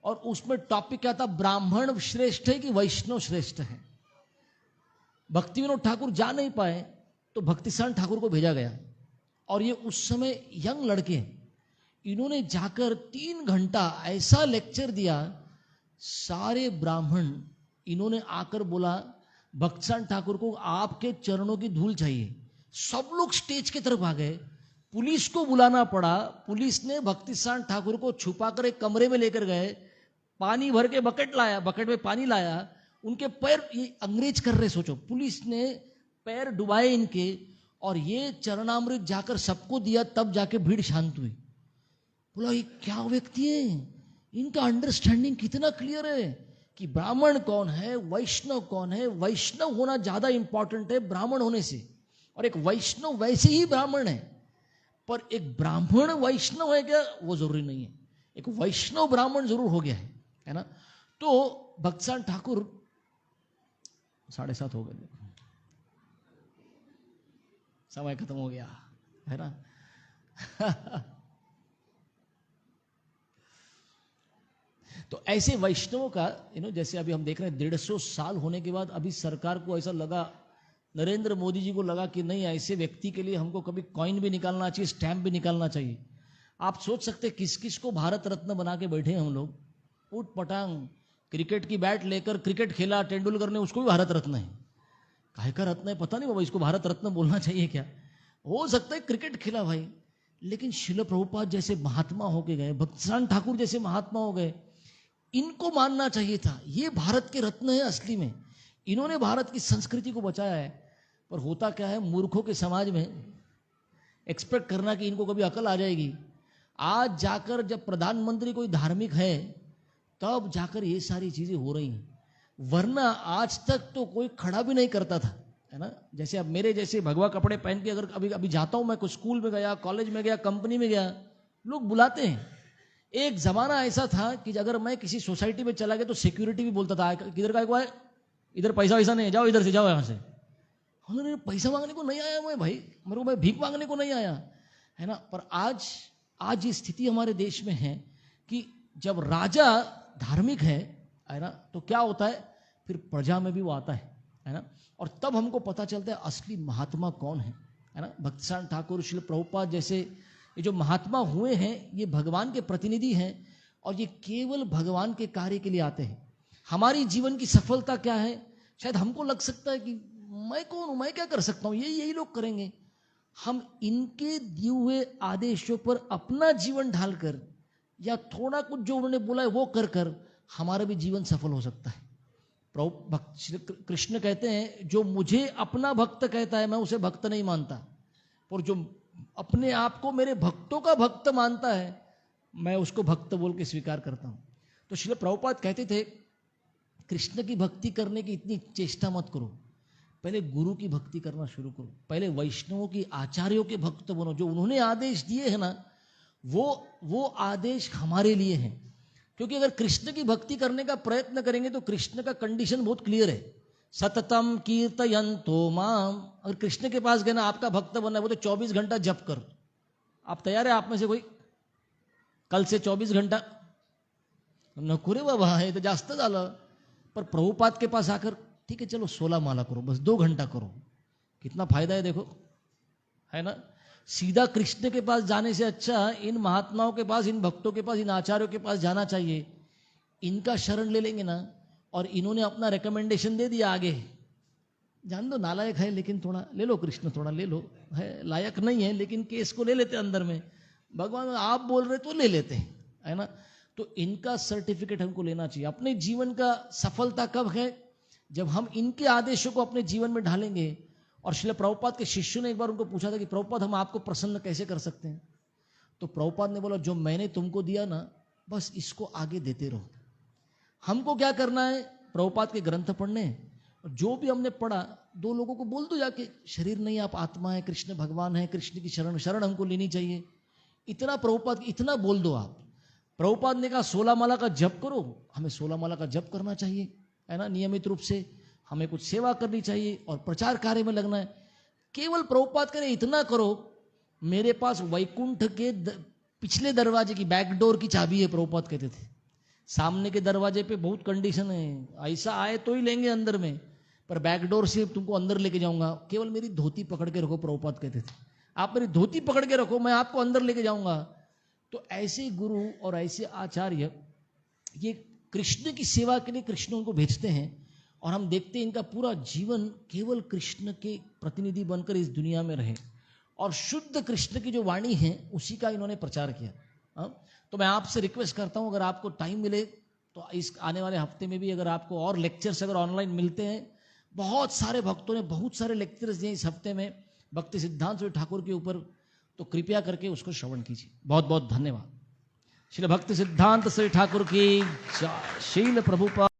और उसमें टॉपिक क्या था, ब्राह्मण श्रेष्ठ है कि वैष्णव श्रेष्ठ है। भक्ति विनोद ठाकुर जा नहीं पाए तो भक्तिसाण ठाकुर को भेजा गया। और ये उस समय यंग लड़के, इन्होंने जाकर 3 घंटा ऐसा लेक्चर दिया, सारे ब्राह्मण, इन्होंने आकर बोला भक्तिसाण ठाकुर को आपके चरणों की धूल चाहिए। सब लोग स्टेज की तरफ आ गए, पुलिस को बुलाना पड़ा, पुलिस ने भक्तिसाण ठाकुर को छुपाकर एक कमरे में लेकर गए, पानी भर के बकेट में पानी लाया, उनके पैर, ये अंग्रेज कर रहे, सोचो, पुलिस ने पैर डुबाए इनके और ये चरणामृत जाकर सबको दिया, तब जाके भीड़ शांत हुई। बोला ये क्या व्यक्ति है, इनका अंडरस्टैंडिंग कितना क्लियर है कि ब्राह्मण कौन है, वैष्णव कौन है। वैष्णव होना ज्यादा इंपॉर्टेंट है ब्राह्मण होने से, और एक वैष्णव वैसे ही ब्राह्मण है, पर एक ब्राह्मण वैष्णव है क्या वो जरूरी नहीं है, एक वैष्णव ब्राह्मण जरूर हो गया है ना। तो भक्तसाण ठाकुर 7:30 हो गए, समय खत्म हो गया है ना। तो ऐसे वैष्णवों का जैसे अभी हम देख रहे हैं 150 साल होने के बाद अभी सरकार को ऐसा लगा, नरेंद्र मोदी जी को लगा कि नहीं, ऐसे व्यक्ति के लिए हमको कभी कॉइन भी निकालना चाहिए, स्टैंप भी निकालना चाहिए। आप सोच सकते किस किस को भारत रत्न बना के बैठे हैं हम लोग। उठ पटांग क्रिकेट की बैट लेकर क्रिकेट खेला तेंदुलकर ने, उसको भी भारत रत्न है। काहे का रत्न है पता नहीं बाबा, इसको भारत रत्न बोलना चाहिए क्या। हो सकता है क्रिकेट खेला भाई, लेकिन शिल प्रभुपाद जैसे महात्मा होके गए, भक्तसाण ठाकुर जैसे महात्मा हो गए, इनको मानना चाहिए था। ये भारत के रत्न है असली में, इन्होंने भारत की संस्कृति को बचाया है। पर होता क्या है, मूर्खों के समाज में एक्सपेक्ट करना कि इनको कभी अकल आ जाएगी। आज जाकर जब प्रधानमंत्री कोई धार्मिक है तब जाकर ये सारी चीजें हो रही हैं, वरना आज तक तो कोई खड़ा भी नहीं करता था, है ना। जैसे अब मेरे जैसे भगवा कपड़े पहन के अगर अभी जाता हूं मैं, कुछ स्कूल में गया, कॉलेज में गया, कंपनी में गया, लोग बुलाते हैं। एक जमाना ऐसा था कि अगर मैं किसी सोसाइटी में चला गया तो सिक्योरिटी भी बोलता था किधर का है, इधर पैसा वैसा नहीं है, जाओ इधर से, जाओ यहां से। उन्होंने पैसा मांगने को नहीं आया मैं भाई, मेरे को भाई भीख मांगने को नहीं आया, है ना। पर आज ये स्थिति हमारे देश में है कि जब राजा धार्मिक है ना, तो क्या होता है फिर प्रजा में भी वो आता है ना। और तब हमको पता चलता है असली महात्मा कौन है ना। भक्तसाण ठाकुर, श्रील प्रभुपाद जैसे ये जो महात्मा हुए हैं, ये भगवान के प्रतिनिधि हैं और ये केवल भगवान के कार्य के लिए आते हैं। हमारी जीवन की सफलता क्या है, शायद हमको लग सकता है कि मैं कौन हूं, मैं क्या कर सकता हूं, यही लोग करेंगे। हम इनके दिए हुए आदेशों पर अपना जीवन ढालकर या थोड़ा कुछ जो उन्होंने बोला है वो कर हमारा भी जीवन सफल हो सकता है। प्रभु कृष्ण कहते हैं जो मुझे अपना भक्त कहता है मैं उसे भक्त नहीं मानता, और जो अपने आप को मेरे भक्तों का भक्त मानता है मैं उसको भक्त बोल के स्वीकार करता हूं। तो श्रील प्रभुपाद कहते थे कृष्ण की भक्ति करने की इतनी चेष्टा मत करो, पहले गुरु की भक्ति करना शुरू करो, पहले वैष्णवों की आचार्यों के भक्त बनो। जो उन्होंने आदेश दिए हैं ना, वो आदेश हमारे लिए हैं। क्योंकि अगर कृष्ण की भक्ति करने का प्रयत्न करेंगे तो कृष्ण का कंडीशन बहुत क्लियर है, सततम कीर्तयन्तो माम। अगर कृष्ण के पास गए ना, आपका भक्त बनना है, वो तो 24 घंटा जप कर। आप तैयार है? आप में से कोई कल से 24 घंटा नको रे बाबा, हे तर जास्त झालं। पर प्रभुपाद के पास आकर ठीक है चलो 16 माला करो, बस 2 घंटा करो, कितना फायदा है देखो, है ना। सीधा कृष्ण के पास जाने से अच्छा इन महात्माओं के पास, इन भक्तों के पास, इन आचार्यों के पास जाना चाहिए। इनका शरण ले लेंगे ना, और इन्होंने अपना रिकमेंडेशन दे दिया आगे, जान दो नालायक है लेकिन थोड़ा ले लो, कृष्ण थोड़ा ले लो, है लायक नहीं है लेकिन केस को ले लेते अंदर में, भगवान आप बोल रहे तो ले लेते हैं, है ना। तो इनका सर्टिफिकेट हमको लेना चाहिए। अपने जीवन का सफलता कब है? जब हम इनके आदेशों को अपने जीवन में ढालेंगे। और श्रील प्रभुपाद के शिष्यों ने एक बार उनको पूछा था कि प्रभुपाद हम आपको प्रसन्न कैसे कर सकते हैं? तो प्रभुपाद ने बोला जो मैंने तुमको दिया ना, बस इसको आगे देते रहो। हमको क्या करना है? प्रभुपाद के ग्रंथ पढ़ने, जो भी हमने पढ़ा 2 लोगों को बोल दो जाके, शरीर नहीं आप आत्मा है, कृष्ण भगवान है, कृष्ण की शरण हमको लेनी चाहिए। इतना प्रभुपाद इतना बोल दो आप। प्रभुपाद ने कहा 16 माला का जप करो, हमें 16 माला का जप करना चाहिए, है ना, नियमित रूप से। हमें कुछ सेवा करनी चाहिए और प्रचार कार्य में लगना है। केवल प्रभुपाद करे इतना करो, मेरे पास वैकुंठ के पिछले दरवाजे की बैकडोर की चाबी है, प्रभुपाद कहते थे। सामने के दरवाजे पे बहुत कंडीशन है, ऐसा आए तो ही लेंगे अंदर में, पर बैकडोर से तुमको अंदर लेके जाऊंगा, केवल मेरी धोती पकड़ के रखो, प्रभुपाद कहते थे। आप मेरी धोती पकड़ के रखो, मैं आपको अंदर लेके जाऊंगा। तो ऐसे गुरु और ऐसे आचार्य ये कृष्ण की सेवा के लिए कृष्ण उनको भेजते हैं, और हम देखते हैं इनका पूरा जीवन केवल कृष्ण के प्रतिनिधि बनकर इस दुनिया में रहे, और शुद्ध कृष्ण की जो वाणी है उसी का इन्होंने प्रचार किया। तो मैं आपसे रिक्वेस्ट करता हूं, अगर आपको टाइम मिले तो इस आने वाले हफ्ते में भी अगर आपको और लेक्चर्स अगर ऑनलाइन मिलते हैं, बहुत सारे भक्तों ने बहुत सारे लेक्चर्स दिए इस हफ्ते में भक्ति सिद्धांत श्री ठाकुर के ऊपर, तो कृपया करके उसको श्रवण कीजिए। बहुत बहुत धन्यवाद। श्री भक्ति सिद्धांत श्री ठाकुर की जय। श्रील प्रभुपाद।